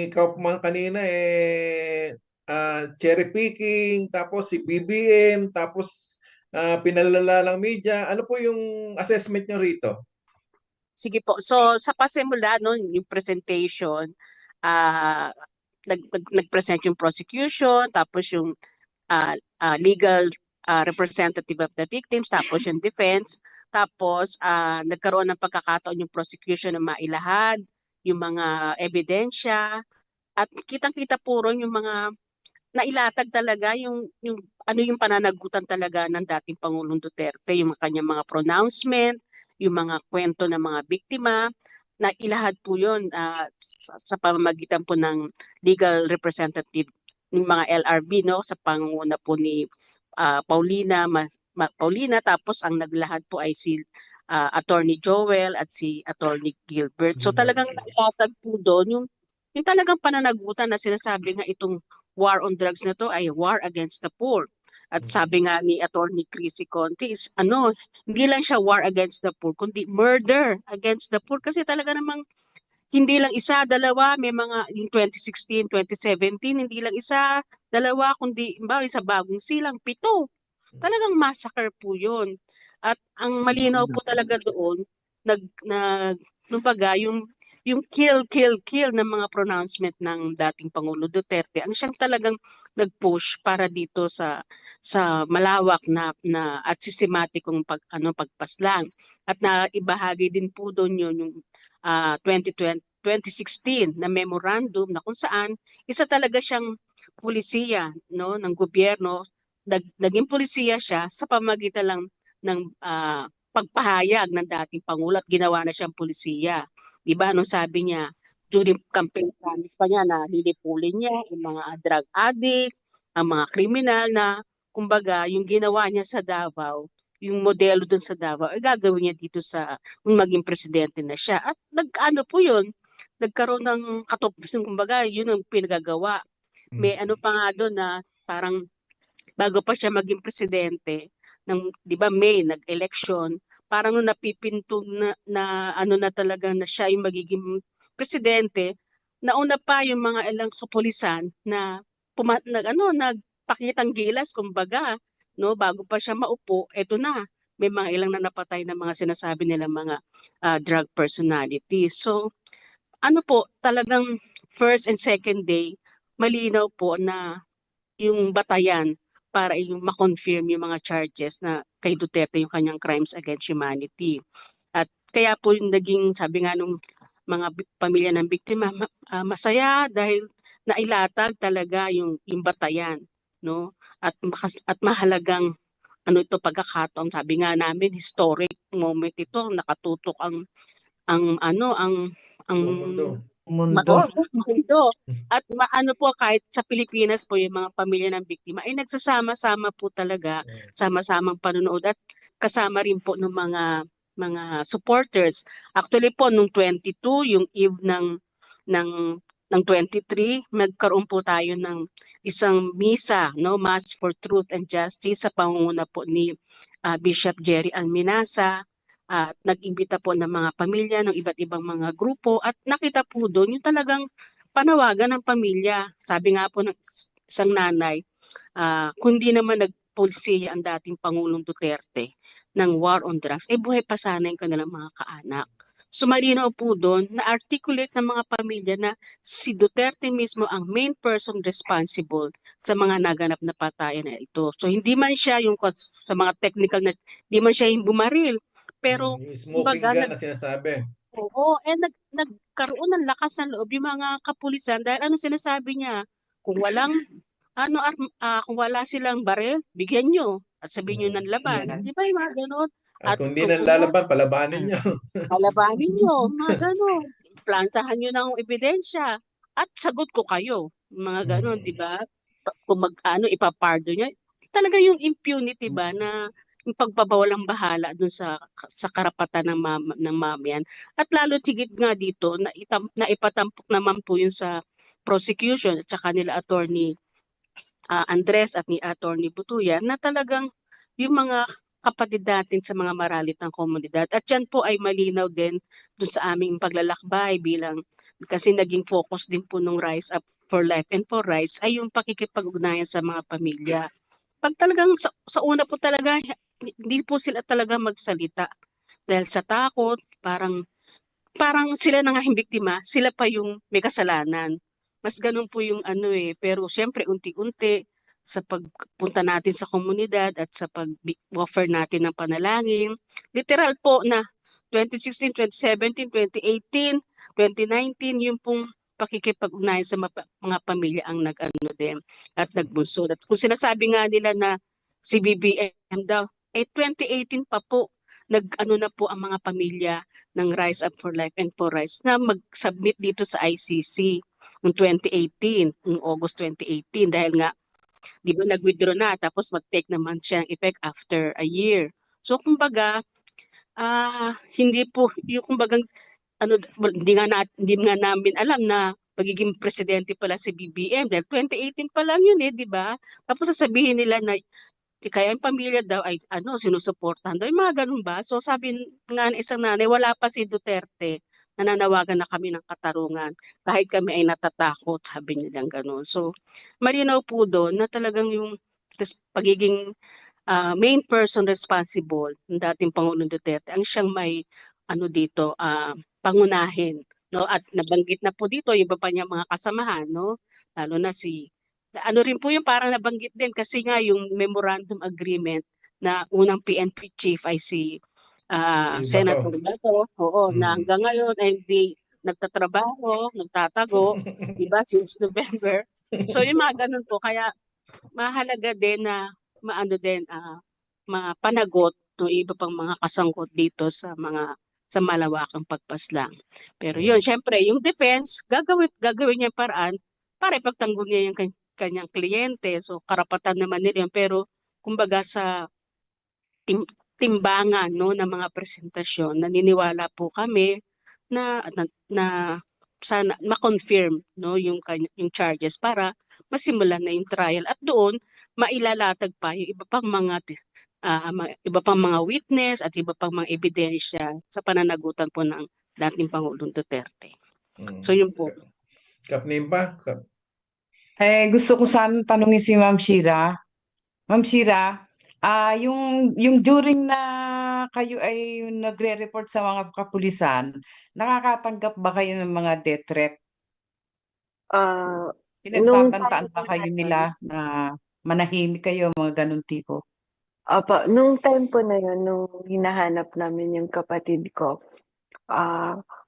Kaufman kanina cherry picking, tapos si BBM, tapos pinalala lang media. Ano po yung assessment nyo rito? Sige po. So sa pasimula no, yung presentation, ah nag-present yung prosecution, tapos yung legal representative of the victims, tapos yung defense, tapos nagkaroon ng pagkakataon yung prosecution na mailahad yung mga ebidensya at kitang-kita puro yung mga nailatag talaga yung ano yung pananagutan talaga ng dating Pangulong Duterte, yung kanyang mga pronouncement, yung mga kwento ng mga biktima, na ilahad po yun sa pamamagitan po ng legal representative ng mga LRB no sa pangunguna po ni Paulina, tapos ang naglahad po ay si Attorney Joel at si Attorney Gilbert. So talagang nailatag po doon yung talagang pananagutan na sinasabi nga itong war on drugs na to ay war against the poor. At sabi nga ni Attorney Chrissy Conte is hindi lang siya war against the poor, kundi murder against the poor. Kasi talaga namang hindi lang isa, dalawa, may mga yung 2016, 2017, hindi lang isa, dalawa, kundi sa Bagong Silang, 7. Talagang massacre po yun. At ang malinaw po talaga doon, kumbaga, yung kill ng mga pronouncement ng dating Pangulo Duterte, ang siyang talagang nag-push para dito sa malawak na at sistematikong pagpaslang. At naibahagi din po doon yung 2016 na memorandum na kung saan isa talaga siyang pulisiya no ng gobyerno, naging pulisiya siya sa pamagitan lang ng pagpahayag ng dating Pangulo at ginawa na siyang pulisiya. Diba, sabi niya, during campaign promise pa niya na lilipulin niya yung mga drug addict, ang mga kriminal na, kumbaga, yung ginawa niya sa Davao, yung modelo dun sa Davao, ay gagawin niya dito kung maging presidente na siya. At po yun, nagkaroon ng kumbaga, yun ang pinagagawa. May pa nga doon na parang bago pa siya maging presidente ng 'di ba May nag-election, parang nung napipinto na ano na talaga na siya yung magiging presidente, nauna pa yung mga ilang kapulisan na nagpakitang gilas kumbaga, no, bago pa siya maupo, eto na may mga ilang na napatay na mga sinasabi nila mga drug personalities. So ano po, talagang first and second day, malinaw po na yung batayan para yung ma-confirm yung mga charges na kay Duterte yung kanyang crimes against humanity. At kaya po yung naging, sabi nga nung mga pamilya ng biktima, masaya dahil nailatag talaga yung batayan, no? At mahalagang ano ito pagkakataon, sabi nga namin historic moment ito, nakatutok ang Buong mundo. mundo. At ano po kahit sa Pilipinas po yung mga pamilya ng biktima ay nagsasama-sama po talaga, sama-samang panonood at kasama rin po ng mga supporters. Actually po nung 22 yung eve ng ng 23 nagkaroon po tayo ng isang misa, no, Mass for Truth and Justice sa pangunguna po ni Bishop Jerry Alminasa. At nag-imbita po ng mga pamilya ng iba't ibang mga grupo at nakita po doon yung talagang panawagan ng pamilya. Sabi nga po ng isang nanay, kundi naman nagpulsiya ang dating Pangulong Duterte ng war on drugs, buhay pa sana yung kanilang mga kaanak. So malinaw po doon na articulate ng mga pamilya na si Duterte mismo ang main person responsible sa mga naganap na patayan na ito. So hindi man siya yung sa mga technical na, hindi man siya yung bumaril, pero Yung smoking kumbaga gun na sinasabi. oo, nagkaroon ng lakas ng loob yung mga kapulisan dahil ano sinasabi niya, kung walang kung wala silang baril, bigyan nyo at sabihin nyo ng laban. Yan. Di ba yung mga ganun? At kung di kung nang lalaban, palabanin niyo. palabanin nyo, mga ganun. Plantahan nyo ng ebidensya at sagot ko kayo. Mga ganun, di ba? Kung ipapardon niya. Talaga yung impunity ba na yung pagbabawalang bahala dun sa karapatan ng mamayan. At lalo tigit nga dito na ipatampok naman po yun sa prosecution at saka nila attorney Andres at ni attorney Butuyan na talagang yung mga kapatid natin sa mga maralit ng komunidad. At yan po ay malinaw din dun sa aming paglalakbay bilang kasi naging focus din po nung Rise Up for Life and for Rights ay yung pakikipag-ugnayan sa mga pamilya. Pag talagang sa una po talaga, hindi po sila talaga magsalita dahil sa takot, parang sila na nga yung biktima, sila pa yung may kasalanan. Mas ganun po yung pero syempre unti-unti sa pagpunta natin sa komunidad at sa pag-offer natin ng panalangin. Literal po na 2016, 2017, 2018, 2019, yung pong pakikipag-ugnayan sa mga pamilya ang nag-ano din at nagbunsod. At kung sinasabi nga nila na si BBM daw, 2018 pa po, nag-ano na po ang mga pamilya ng Rise Up for Life and for Rights na mag-submit dito sa ICC noong 2018, noong August 2018 dahil nga di ba nag-withdraw na tapos mag-take naman siya ng effect after a year. So kumbaga hindi po yung kumbagang hindi nga namin alam na magiging presidente pala si BBM dahil 2018 pa lang yun di ba? Tapos sasabihin nila na kaya yung pamilya daw ay sinusuportahan daw. Yung mga ganun ba? So sabi nga ng isang nanay, wala pa si Duterte, nananawagan na kami ng katarungan. Kahit kami ay natatakot, sabi nilang ganun. So malinaw po doon na talagang yung pagiging main person responsible ng dating Pangulong Duterte ang siyang may dito pangunahin, no, at nabanggit na po dito yung iba pa niyang mga kasamahan, no, lalo na rin po yung parang nabanggit din kasi nga yung memorandum agreement na unang PNP chief ay si Senator Bato, na hanggang ngayon ay hindi nagtatrabaho, nagtatago, di ba, since November. So yung mga ganun po, kaya mahalaga din na mapanagot ng iba pang mga kasangkot dito sa malawakang pagpaslang. Pero yun, syempre, yung defense, gagawin niya paraan para ipagtanggol niya yung kanyang kliyente. So, karapatan naman nila yun. Pero, kumbaga sa timbangan ng mga presentasyon, naniniwala po kami na sana ma-confirm yung charges para masimulan na yung trial at doon mailalatag pa yung iba pang mga witness at iba pang mga ebidensya sa pananagutan po ng dating Pangulong Duterte. So yun po. Kapnimpa? Gusto ko sana tanungin si Ma'am Shira. Ma'am Shira, yung during na kayo ay nagre-report sa mga kapulisan, nakakatanggap ba kayo ng mga death threat? Ah, nung time Pinagbabantaan ba po na kayo yun, nila na manahimik kayo, mga ganun tipo? nung time po na yun, nung hinahanap namin yung kapatid ko,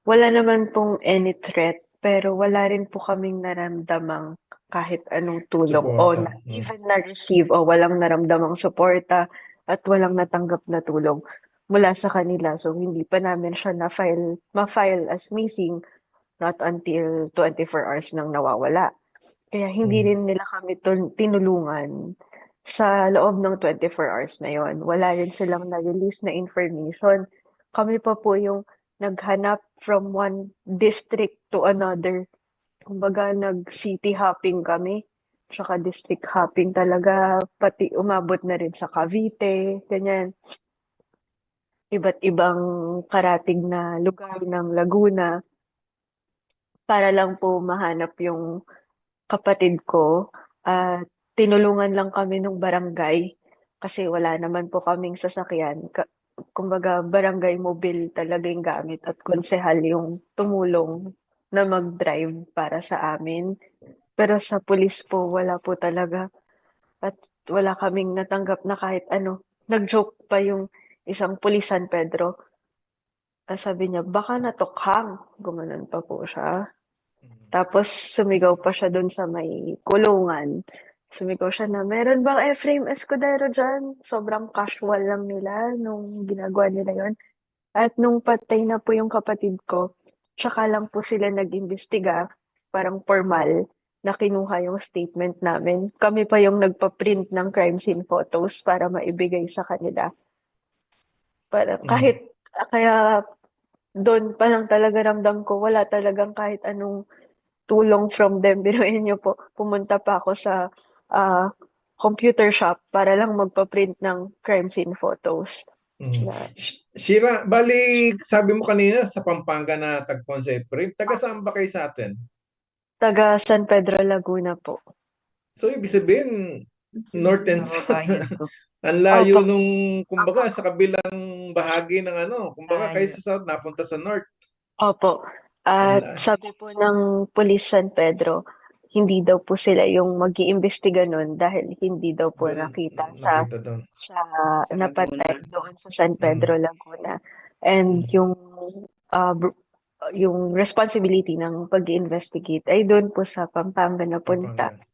wala naman pong any threat, pero wala rin po kaming naramdamang kahit anong tulong o Suporta. even na-receive o walang naramdamang suporta at walang natanggap na tulong mula sa kanila. So hindi pa namin siya ma-file as missing not until 24 hours nang nawawala. Kaya hindi rin nila kami tinulungan sa loob ng 24 hours na yon. Wala rin silang na-release na information. Kami pa po yung naghanap from one district to another. Kumbaga, nag-city hopping kami. Tsaka district hopping talaga. Pati umabot na rin sa Cavite, ganyan. Iba't ibang karatig na lugar ng Laguna para lang po mahanap yung kapatid ko. Tinulungan lang kami nung barangay kasi wala naman po kaming sasakyan. Kumbaga, barangay mobile talaga yung gamit at konsehal yung tumulong na mag-drive para sa amin. Pero sa pulis po, wala po talaga. At wala kaming natanggap na kahit ano. Nag-joke pa yung isang pulis San Pedro. Sabi niya, baka natukhang. Gumanon pa po siya. Tapos sumigaw pa siya doon sa may kulungan. Sumigaw siya na, meron bang Efraim Escudero dyan? Sobrang casual lang nila nung ginagawa nila yon. At nung patay na po yung kapatid ko, tsaka lang po sila nag-imbestiga, parang formal, na kinuha yung statement namin. Kami pa yung nagpa-print ng crime scene photos para maibigay sa kanila. Para kaya doon pa lang talaga ramdam ko, wala talagang kahit anong tulong from them. Biruin niyo po, pumunta pa ako sa computer shop para lang magpa-print ng crime scene photos. Shira, bali, sabi mo kanina sa Pampanga na tagpuan sa Efraim. Taga saan ba kayo sa atin? Taga San Pedro, Laguna po. So, ibig sabihin, North and South. Kababayan ko. Ang layo Opo. nung, kumbaga, sa kabilang bahagi ng ano. Kumbaga, kayo sa South, napunta sa North. Opo. Ang At sabi po ng Police San Pedro, hindi daw po sila yung mag-iimbestiga nun dahil hindi daw po nakita doon. sa Sa napatay Laguna. doon sa San Pedro, Laguna. And yung responsibility ng pag-investigate ay doon po sa Pampanga na punta. Pampanga.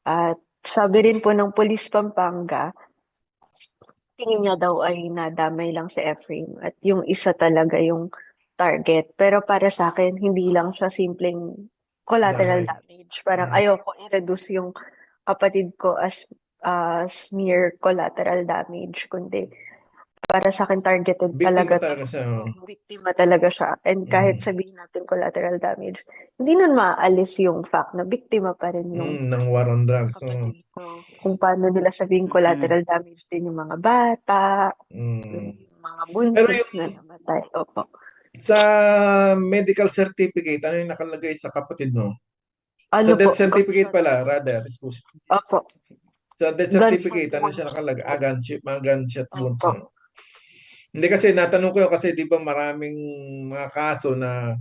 At sabi rin po ng Police Pampanga, tingin niya daw ay nadamay lang si Efraim at yung isa talaga yung target. Pero para sa akin, hindi lang siya simpleng collateral damage. Parang ayoko i-reduce yung kapatid ko as mere collateral damage, kundi para sa akin targeted Biktima talaga talaga siya. biktima talaga siya. And kahit sabihin natin collateral damage, hindi nun maaalis yung fact na biktima pa rin yung Ng war on drugs. kapatid ko. Kung paano nila sabihin collateral damage din yung mga bata, yung mga buntis na namatay. Opo. Sa medical certificate, ano yung nakalagay sa kapatid mo? Ano Sa death po? certificate pala, rather. Excuse me. Opo. Sa death certificate, ano siya nakalagay? Mga gunshot wounds. Opo. Hindi kasi, natanong ko yun kasi di ba maraming mga kaso na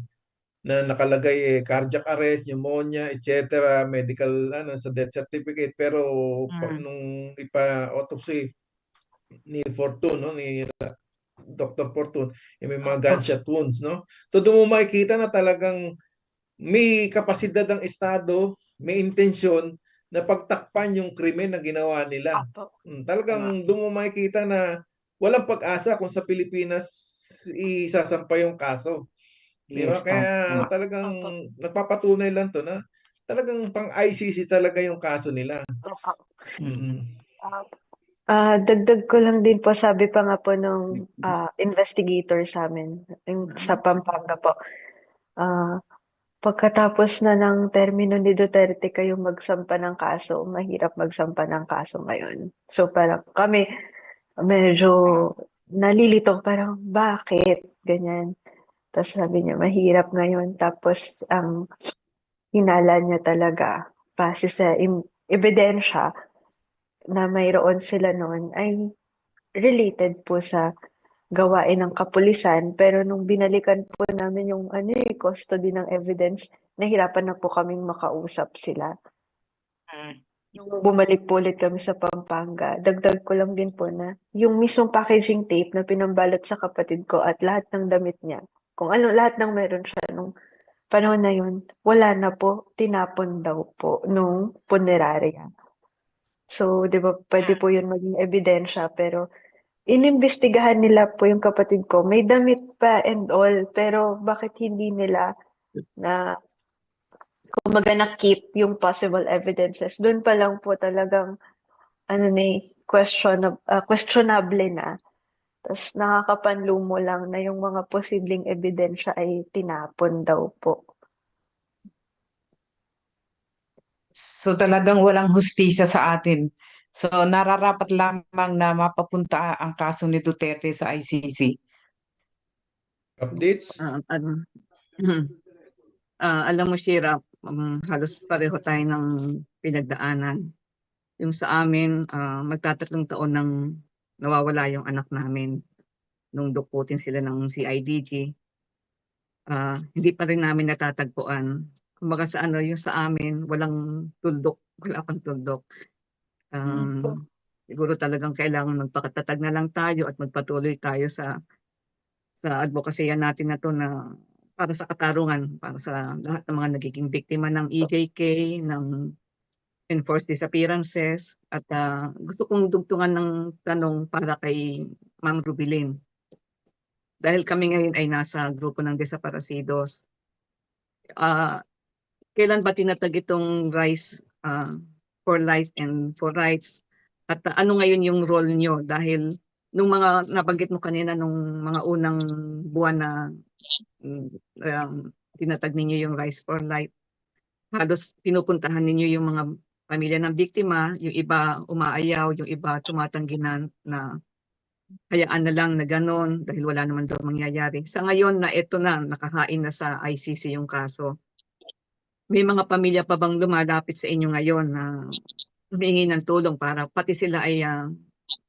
nakalagay cardiac arrest, pneumonia, etc. medical sa death certificate. Pero nung ipa-autopsy ni Fortune, no, ni Dr. Fortune, may mga gunshot wounds, no? So doon mo makikita na talagang may kapasidad ng Estado, may intensyon na pagtakpan yung krimen na ginawa nila. Talagang doon mo makikita na walang pag-asa kung sa Pilipinas isasampa yung kaso. Di ba? Yes, Kaya talagang nagpapatunay lang to na talagang pang ICC talaga yung kaso nila. Dagdag ko lang din po, sabi pa nga po nung investigator sa amin, sa Pampanga po, pagkatapos na ng termino ni Duterte kayo magsampa ng kaso, mahirap magsampa ng kaso ngayon. So parang kami medyo nalilito, parang bakit? Ganyan. Tapos sabi niya, mahirap ngayon. Tapos ang hinala niya talaga, base sa ebidensya na mayroon sila noon ay related po sa gawain ng kapulisan. Pero nung binalikan po namin yung custody ng evidence, nahirapan na po kaming makausap sila. Nung bumalik po ulit kami sa Pampanga, dagdag ko lang din po na yung mismong packaging tape na pinambalot sa kapatid ko at lahat ng damit niya, kung ano lahat ng meron siya nung panahon na yun, wala na po, tinapon daw po nung punerarya. So, di ba, pwede po yun maging ebidensya, pero inimbestigahan nila po yung kapatid ko. May damit pa and all, pero bakit hindi nila na kumbaga na-keep yung possible evidences? Doon pa lang po talagang questionable na. Tapos nakakapanlumo lang na yung mga posibleng ebidensya ay tinapon daw po. So talagang walang hustisya sa atin. So nararapat lamang na mapapunta ang kaso ni Duterte sa ICC. Updates? Alam mo, Shira, halos pareho tayo ng pinagdaanan. Yung sa amin, magtatatlong taon nang nawawala yung anak namin nung dukutin sila ng CIDG. Hindi pa rin namin natatagpuan. Kumbaga sa yung sa amin, walang tuldok, wala pang tuldok. Siguro talagang kailangan magpakatatag na lang tayo at magpatuloy tayo sa advokasya natin na to na para sa katarungan, para sa lahat ng mga nagiging biktima ng EJK, ng enforced disappearances. At gusto kong dugtungan ng tanong para kay Ma'am Rubilin. Dahil kami ngayon ay nasa grupo ng desaparecidos. Kailan ba tinatag itong Rise for Life and for Rights? At ano ngayon yung role nyo? Dahil nung mga nabanggit mo kanina, nung mga unang buwan na tinatag ninyo yung Rise for Life, halos pinupuntahan ninyo yung mga pamilya ng biktima, yung iba umaayaw, yung iba tumatanggi na hayaan na lang na gano'n dahil wala naman daw mangyayari. Sa ngayon na ito na, nakahain na sa ICC yung kaso. May mga pamilya pa bang lumalapit sa inyo ngayon na humingi ng tulong para pati sila ay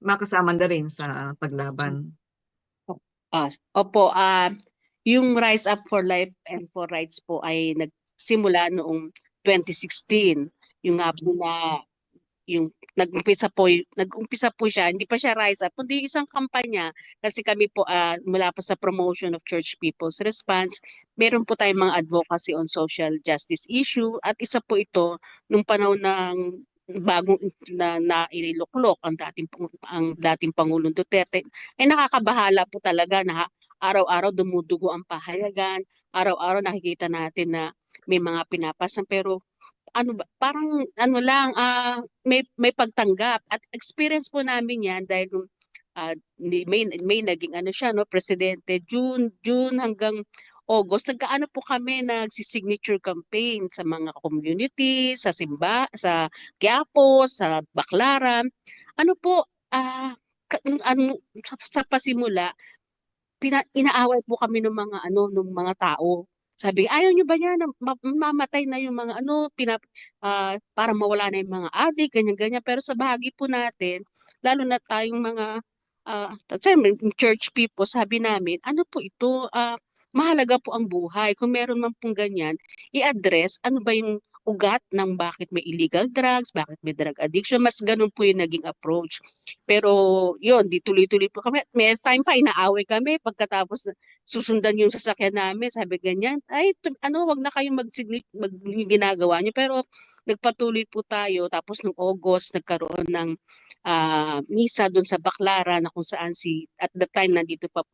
makasama na rin sa paglaban? Opo, yung Rise Up for Life and for Rights po ay nagsimula noong 2016. Yung nga po na yung nag-umpisa po siya, hindi pa siya Rise Up, kundi isang kampanya kasi kami po mula po sa Promotion of Church People's Response, meron po tayong mga advocacy on social justice issue at isa po ito nung panahon ng bagong na iniluklok ang dating Pangulong Duterte ay nakakabahala po talaga na araw-araw dumudugo ang pahayagan, araw-araw nakikita natin na may mga pinapasan pero parang may pagtanggap at experience po namin yan dahil may naging siya presidente June hanggang August nagkaano po kami nagsi-signature campaign sa mga community sa Quiapo, sa Baclaran. Sa pasimula inaaway po kami ng mga tao. Sabi, ayaw nyo ba yan? Mamatay na yung mga para mawala na yung mga adik, ganyan-ganyan. Pero sa bahagi po natin, lalo na tayong mga church people, sabi namin, ano po ito? Mahalaga po ang buhay. Kung meron man pong ganyan, i-address ano ba yung ugat ng bakit may illegal drugs, bakit may drug addiction. Mas ganun po yung naging approach. Pero yun, di tuloy-tuloy po kami. May time pa, inaaway kami pagkatapos susundan yung sasakyan namin. Sabi ganyan, wag na kayong ginagawa nyo. Pero nagpatuloy po tayo. Tapos nung August, nagkaroon ng misa doon sa Baclaran na kung saan at the time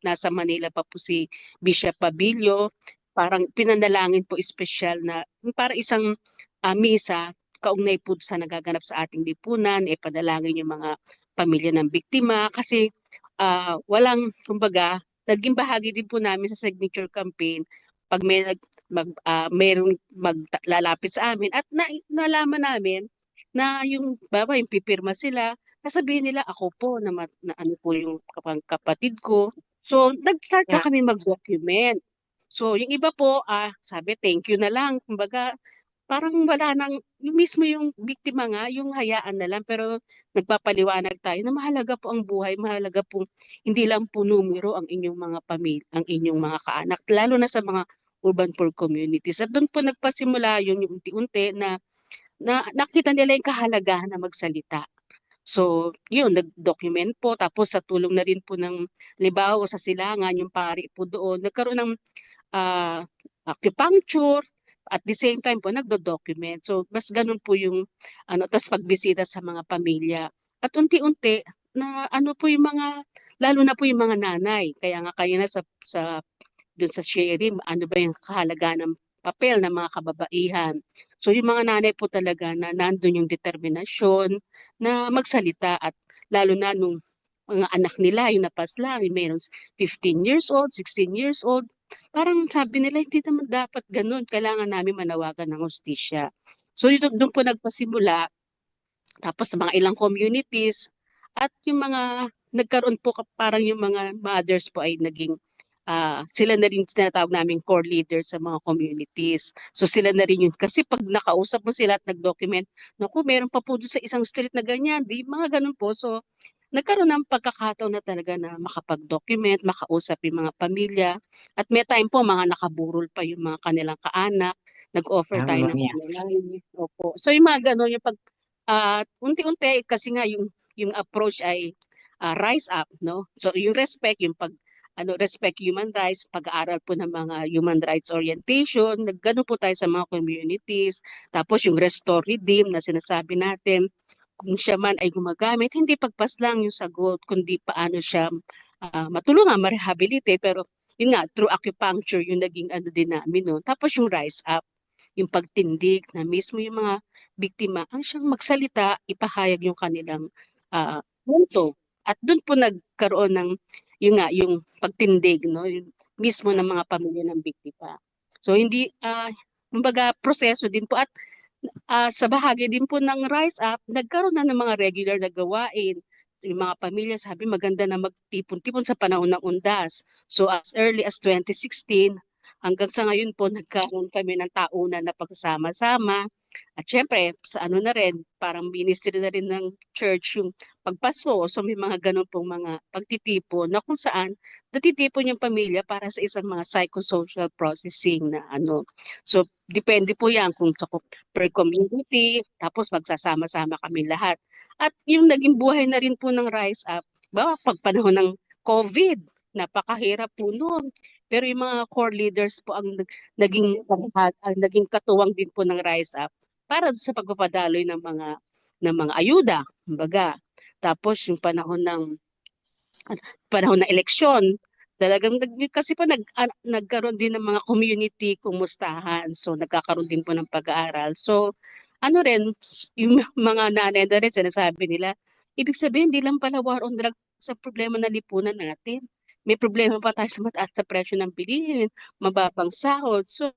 nasa Manila pa po si Bishop Pabilio. Parang pinanalangin po espesyal na para isang misa kaugnay po sa nagaganap sa ating lipunan, padalangin yung mga pamilya ng biktima kasi kumbaga, naging bahagi din po namin sa signature campaign pag may mayroong maglalapit sa amin at nalaman namin na yung baba yung pipirma sila, sasabihin nila ako po na ano po yung kapatid ko. So nag-start na kami mag-document. So yung iba po sabi thank you na lang. Kumbaga parang wala nang yung mismo yung biktima nga yung hayaan na lang, pero nagpapaliwanag tayo na mahalaga po ang buhay, mahalaga po hindi lang po numero ang inyong mga pamilya, ang inyong mga kaanak, lalo na sa mga urban poor communities. At doon po nagpasimula yung unti-unti na nakita nila yung kahalagahan na magsalita. So, yun, nag-document po. Tapos sa tulong na rin po ng halimbawa sa silangan, yung pari po doon, nagkaroon ng acupuncture. At the same time po, nagdo-document. So, mas ganun po yung, tas pagbisita sa mga pamilya. At unti-unti, na ano po yung mga, lalo na po yung mga nanay. Kaya nga kayo na dun sa sharing, ano ba yung kahalagahan ng papel ng mga kababaihan. So yung mga nanay po talaga na nandun yung determinasyon na magsalita, at lalo na nung mga anak nila, yung napaslang, yung mayroong 15 years old, 16 years old, parang sabi nila, hindi naman dapat ganun, kailangan namin manawagan ng hustisya. So doon po nagpasimula, tapos sa mga ilang communities, at yung mga nagkaroon po parang yung mga mothers po ay naging sila na rin tinatawag namin core leaders sa mga communities. So sila na rin yun. Kasi pag nakausap mo sila at nag-document, naku, meron pa po doon sa isang street na ganyan, di mga ganun po. So nagkaroon ng pagkakataon na talaga na makapag-document, makausap yung mga pamilya. At may time po, mga nakaburol pa yung mga kanilang kaanak, nag-offer tayo ng panalangin. Opo. So yung mga ganun, yung unti-unti, kasi nga yung approach ay rise up, no? So yung respect, yung respect human rights, pag-aaral po ng mga human rights orientation, naggano po tayo sa mga communities. Tapos yung restore, redeem na sinasabi natin, kung siya man ay gumagamit, hindi pagpaslang yung sagot, kundi paano siya matulungan, ma-rehabilitate. Pero yun nga, through acupuncture, yung naging ano din namin. No? Tapos yung rise up, yung pagtindig na mismo yung mga biktima, ang siyang magsalita, ipahayag yung kanilang punto. At doon po nagkaroon ng yung pagtindig, no? Yung mismo ng mga pamilya ng biktima. So hindi, kumbaga proseso din po. At sa bahagi din po ng rise up, nagkaroon na ng mga regular na gawain. Yung mga pamilya sabi maganda na magtipon-tipon sa panahon ng undas. So as early as 2016, hanggang sa ngayon po nagkaroon kami ng taunan na pagsasama-sama. At syempre, sa ano na rin, parang ministry na rin ng church yung pagpaso. So may mga ganun pong mga pagtitipon na kung saan natitipon yung pamilya para sa isang mga psychosocial processing na ano. So depende po yan kung per community, tapos magsasama-sama kami lahat. At yung naging buhay na rin po ng Rise Up, pag panahon ng COVID, napakahirap po noon. Pero yung mga core leaders po ang naging katuwang din po ng Rise Up para sa pagpapadaloy ng mga ayuda, kumbaga. Tapos yung panahon ng eleksyon, talagang kasi po nagkaroon din ng mga community kumustahan. So nagkakaroon din po ng pag-aaral. So ano rin, yung mga nanay na rin sinasabi nila, ibig sabihin hindi lang pala war on drugs sa problema na lipunan natin. May problema pa tayo sa mataas sa presyo ng bilihin, mababang sahod. So,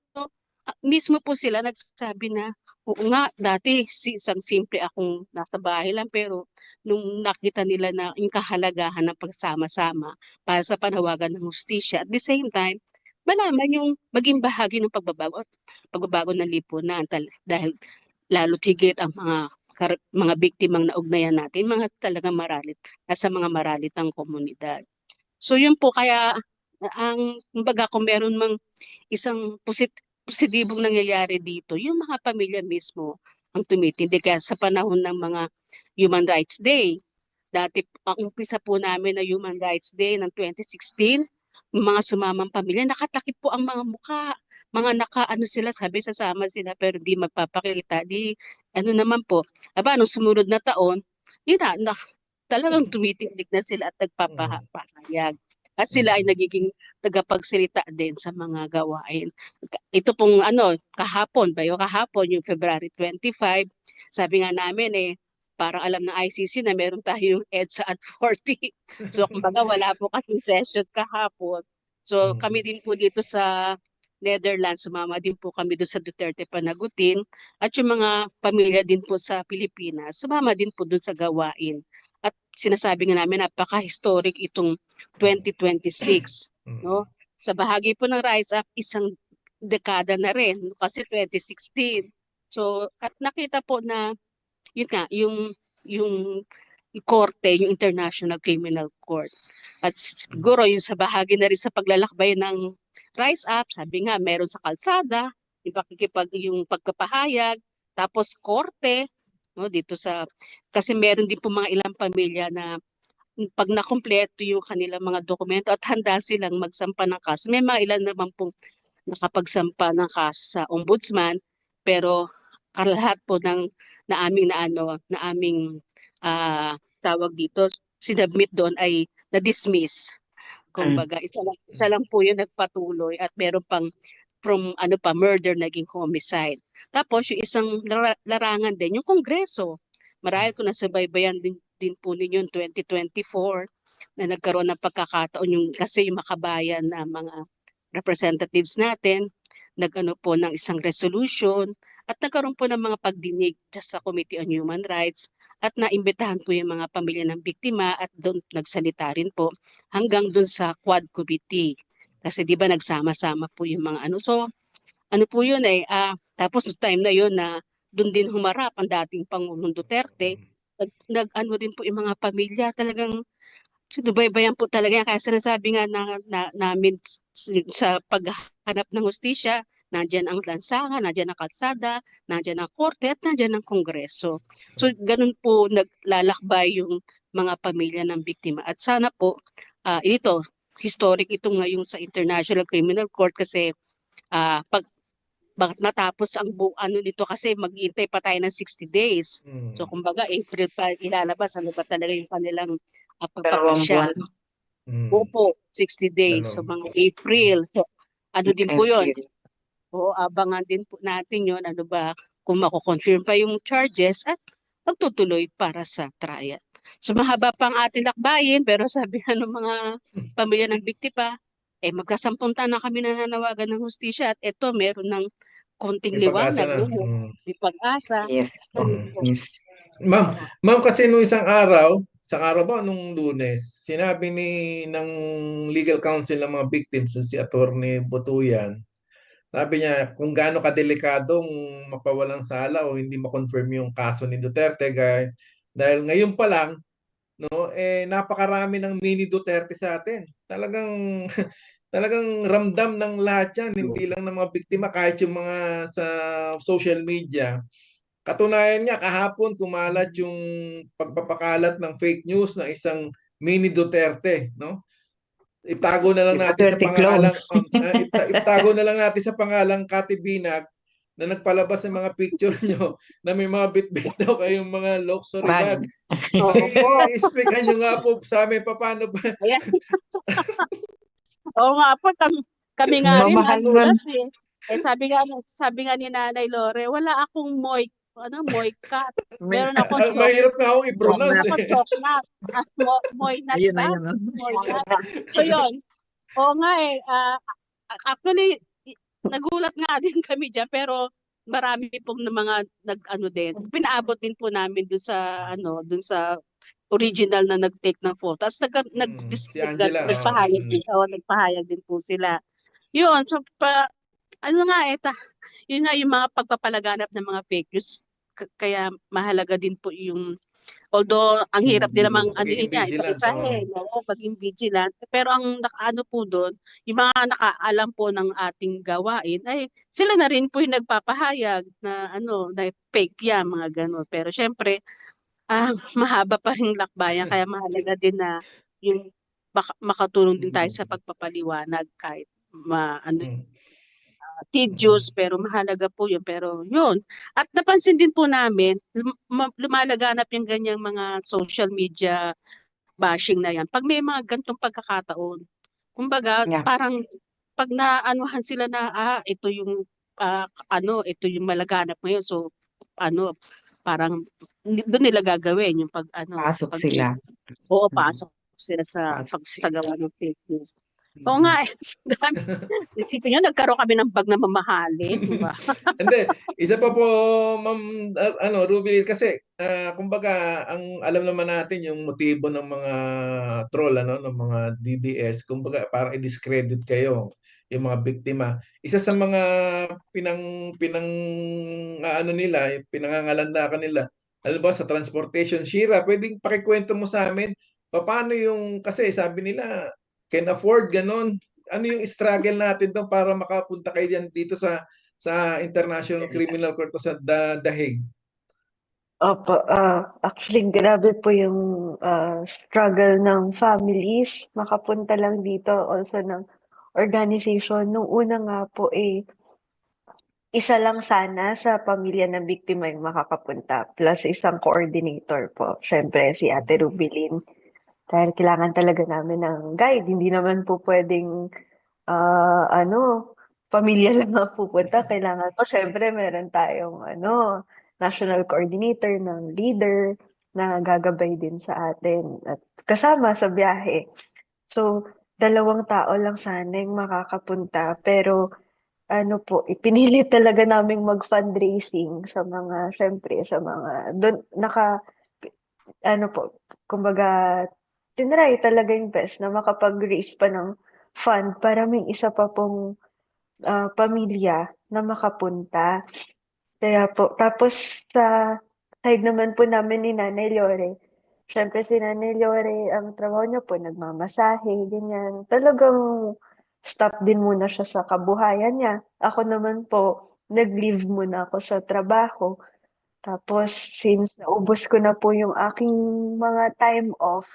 mismo po sila nagsasabi na, oo nga, dati isang simple akong nasa bahay lang, pero nung nakita nila na yung kahalagahan ng pagsama-sama para sa panawagan ng hustisya, at the same time, malaman yung maging bahagi ng pagbabago ng lipunan dahil lalo tigit ang mga biktimang naugnayan natin, mga talagang nasa mga maralitang komunidad. So yun po, kaya kumbaga kung meron mang isang positibong nangyayari dito, yung mga pamilya mismo ang tumitindi. Kaya sa panahon ng mga Human Rights Day, dati ang umpisa po namin na Human Rights Day ng 2016, yung mga sumamang pamilya, nakatakip po ang mga mukha. Mga sila, sabi sasama sila pero di magpapakita. Ano naman po, nung sumunod na taon, yun na talagang tumitindig na sila at nagpapahayag. At sila ay nagiging tagapagsalita din sa mga gawain. Ito pong kahapon, yung February 25, sabi nga namin parang alam ng ICC na meron tayong EDSA at 40. So kumbaga wala po kasi session kahapon. So kami din po dito sa Netherlands, sumama din po kami doon sa Duterte Panagutin, at yung mga pamilya din po sa Pilipinas, sumama din po doon sa gawain. At sinasabi nga namin, napaka-historic itong 2026. No? Sa bahagi po ng Rise Up, isang dekada na rin, kasi 2016. So, at nakita po na, yun nga, yung korte, yung International Criminal Court. At siguro yung sa bahagi na rin sa paglalakbay ng Rise Up, sabi nga, meron sa kalsada, yung pagpapahayag, tapos korte, no, dito sa, kasi meron din po mga ilang pamilya na pag nakumpleto yung kanilang mga dokumento at handa silang magsampa ng kaso. May mga ilan naman pong nakapagsampa ng kaso sa ombudsman, pero lahat po na aming tawag dito, sinubmit doon ay na-dismiss. Kumbaga, isa lang po yung nagpatuloy at meron pang from murder naging homicide. Tapos yung isang larangan din, yung Kongreso. Marahil ko nasabaybayan din po ninyo 2024 na nagkaroon ng pagkakataon kasi yung makabayan na mga representatives natin, nag-ano po ng isang resolution at nagkaroon po ng mga pagdinig sa Committee on Human Rights at naimbitahan po yung mga pamilya ng biktima at doon nagsalita rin po hanggang doon sa Quad Committee. Kasi di ba nagsama-sama po yung mga ano. So ano po yun tapos time na yun na doon din humarap ang dating Pangulong Duterte, nag-ano din po yung mga pamilya, talagang sinubaybayan po talaga yan. Kaya sinasabi nga namin sa paghanap ng hustisya, nandyan ang lansangan, nandyan ang kalsada, nandyan ang korte, at nandyan ang Kongreso. So ganun po naglalakbay yung mga pamilya ng biktima. At sana po, ito, historic ito ngayon sa International Criminal Court kasi bakit natapos ang nito kasi maghihintay pa tayo ng 60 days. So kumbaga April pa ilalabas ano ba talaga yung kanilang pagpapasya. Opo, 60 days. So mga April. So ano din po yun. O abangan din po natin yun. Ano ba kung mako-confirm pa yung charges at magtutuloy para sa trial. So mahaba pang ating lakbayin pero sabi ng mga pamilya ng biktima, magkasampung taon na kami nananawagan ng hustisya at ito meron ng konting May pag-asa liwanag, na. may pag-asa. Yes. Yes. Ma'am, kasi nung isang araw ba nung Lunes, sinabi ng legal counsel ng mga victims, si Attorney Butuyan, sabi niya kung gaano kadelikadong mapawalang sala o hindi ma-confirm yung kaso ni Duterte dahil ngayon pa lang napakarami ng mini Duterte sa atin. Talagang talagang ramdam ng lahat yan, hindi lang ng mga biktima, kahit yung mga sa social media. Katunayan niya, kahapon kumalat yung pagpapakalat ng fake news ng isang mini Duterte, no? Itago na lang natin sa pangalang itago na lang natin sa pangalang Kati Binag na nagpalabas ng mga picture nyo na may mga bit-bit daw kayong mga luxury bag. I-explican nyo nga po sa amin paano ba. Oo nga po, kami nga rin Mamahal nagulat sabi nga ni Nanay Lore, wala akong moy cut. Meron akong Mahirap nga akong i-pronounce. Meron akong chocolate. Moy nut ba? Moy nut. So yun. Oo nga actually, nagulat nga din kami dyan, pero marami pong mga nag-ano din. Pinaabot din po namin dun sa original na nag-take ng photo. Tapos Si Angela, nagpahayag din po sila. Yun, so yun nga yung mga pagpapalaganap ng mga fake news. Kaya mahalaga din po yung, although ang hirap din namang maging vigilant. Pero ang nakaano po doon, yung mga nakaalam po ng ating gawain, ay sila na rin po yung nagpapahayag na na fake yan, mga gano'n. Pero syempre, mahaba pa rin lakbayan, kaya mahalaga din na yung makatulong din tayo sa pagpapaliwanag kahit tedious, pero mahalaga po yun. Pero yun. At napansin din po namin, lumalaganap yung ganyang mga social media bashing na yan. Pag may mga gantong pagkakataon, kumbaga parang pag naanuhan sila na ito yung ito yung malaganap ngayon. So parang doon nila gagawin yung Pasok sila. Oo, pasok sila sa pagsasagawa ng fake news. Oo nga eh. Isipin nyo, nagkaroon kami ng bag na mamahalin, di ba? Hindi, isa pa po, Ma'am, Ruby, kasi kumbaga ang alam naman natin yung motibo ng mga troll, ng mga DDS, kumbaga para i-discredit kayo, yung mga biktima. Isa sa mga nila, yung pinangangalandakan nila, alam ba sa transportation, Shira, pwedeng pakikwento mo sa amin paano yung, kasi sabi nila can afford ganon. Ano yung struggle natin doon para makapunta kayo diyan dito sa International Criminal Court o sa The Hague? Opo, actually grabe po yung struggle ng families makapunta lang dito, also ng organization. Nung una nga po isa lang sana sa pamilya ng biktima yung makakapunta, plus isang coordinator po. Siyempre si Ate Rubilin. Dahil kailangan talaga namin ng guide. Hindi naman po pwedeng pamilya lang ang pupunta. Kailangan po, syempre, meron tayong national coordinator ng leader na gagabay din sa atin at kasama sa biyahe. So, 2 tao lang sana yung makakapunta. Pero, ipinilit talaga naming mag-fundraising sa mga, syempre, sa mga, doon, kumbaga, tinry talaga yung best na makapag-raise pa ng fund para may isa pa pong pamilya na makapunta. Kaya po, tapos sa side naman po namin ni Nanay Lore, syempre si Nanay Lore, ang trabaho niya po, nagmamasahe, ganyan. Talagang stop din muna siya sa kabuhayan niya. Ako naman po, nag-leave muna ako sa trabaho. Tapos, since naubos ko na po yung aking mga time off,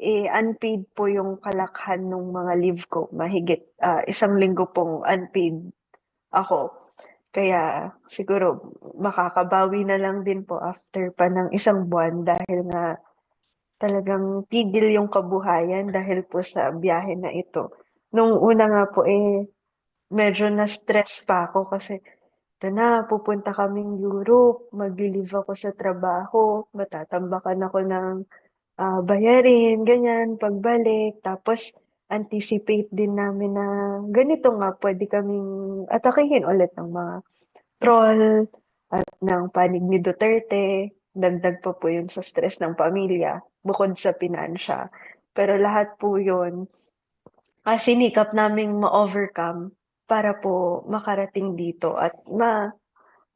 unpaid po yung kalakhan ng mga leave ko. Mahigit 1 linggo pong unpaid ako. Kaya siguro makakabawi na lang din po after pa ng 1 buwan dahil nga talagang tigil yung kabuhayan dahil po sa biyahe na ito. Nung una nga po medyo na-stress pa ako kasi ito na, pupunta kaming Europe, mag-leave ako sa trabaho, matatambakan ako ng bayarin, ganyan, pagbalik. Tapos, anticipate din namin na ganito nga, pwede kaming atakihin ulit ng mga troll at ng panig ni Duterte. Dagdag pa po yun sa stress ng pamilya, bukod sa pinansya. Pero lahat po yun, sinikap naming ma-overcome para po makarating dito at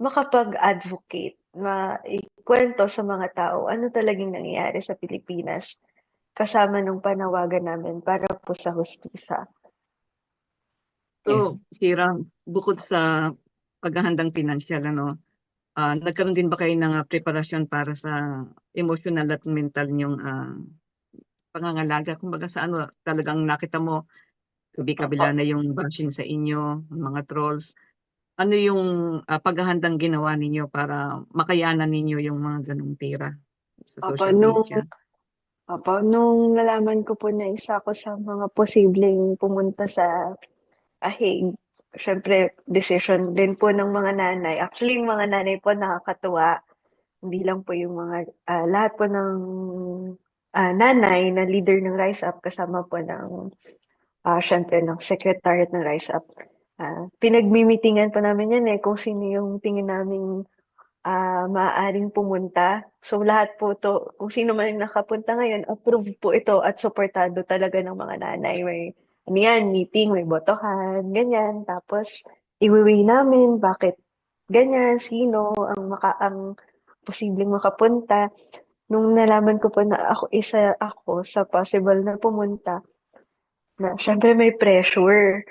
makapag-advocate, maikwento sa mga tao ano talagang nangyayari sa Pilipinas kasama nung panawagan namin para po sa hustisya. So, Sira, bukod sa paghahandang pinansyal, nagkaroon din ba kayo ng preparasyon para sa emotional at mental niyong pangangalaga? Kumbaga sa talagang nakita mo, kabila na yung bashing sa inyo, mga trolls. Ano yung paghahandang ginawa ninyo para makayanan ninyo yung mga ganong tira sa Opo, social media? nung nalaman ko po na isa ako sa mga posibleng pumunta sa Hague, syempre decision din po ng mga nanay. Actually, yung mga nanay po nakakatuwa. Hindi lang po yung mga lahat po ng nanay na leader ng Rise Up kasama po ng syempre ng secretariat ng Rise Up. Pinagmimitingan po namin yan kung sino yung tingin naming maaaring pumunta. So lahat po to, kung sino man yung nakapunta ngayon, approved po ito at suportado talaga ng mga nanay. May meeting, may botohan, ganyan. Tapos iwiwi namin bakit ganyan, sino ang posibleng makapunta. Nung nalaman ko po na isa ako sa possible na pumunta, na syempre may pressure.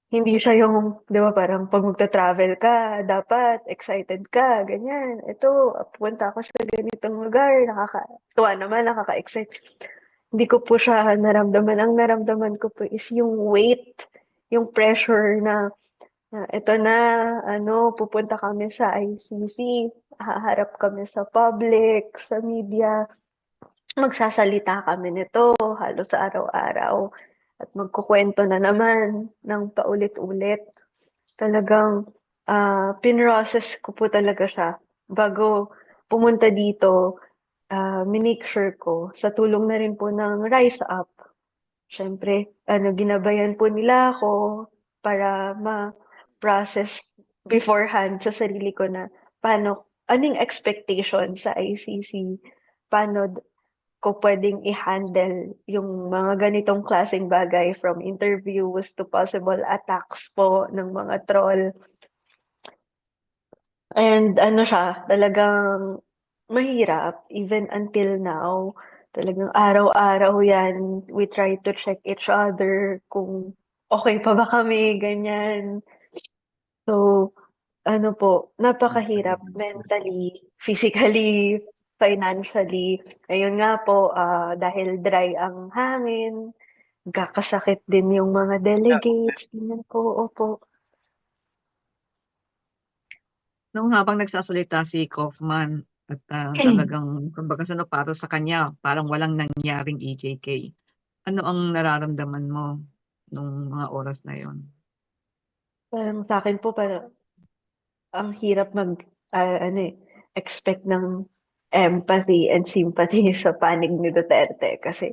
Hindi siya yung, di ba, parang pag magta-travel ka, dapat excited ka, ganyan. Ito, pupunta ako sa ganitong lugar, nakakatuwa naman, nakaka-excite. Hindi ko po siya naramdaman. Ang naramdaman ko po is yung weight, yung pressure na ito na, pupunta kami sa ICC, haharap kami sa public, sa media, magsasalita kami nito halos sa araw-araw at magkukwento na naman ng paulit-ulit. Talagang pinrocess ko po talaga siya bago pumunta dito. Minake sure ko sa tulong na rin po ng Rise Up syempre, ginabayan po nila ako para ma-process beforehand sa sarili ko na anong expectation sa ICC, paano ko pwedeng i-handle yung mga ganitong klaseng bagay from interviews to possible attacks po ng mga troll. And siya, talagang mahirap even until now. Talagang araw-araw yan, we try to check each other kung okay pa ba kami, ganyan. So, napakahirap mentally, physically, financially. Ayun nga po, dahil dry ang hangin, nagkakasakit din yung mga delegates, ganyan po, opo. Nung habang nagsasalita si Kaufman at talagang kumbaga para sa kanya, parang walang nangyaring EJK. Ano ang nararamdaman mo nung mga oras na yon? Parang sa akin po, parang ang hirap expect ng empathy and sympathy sa panig ni Duterte kasi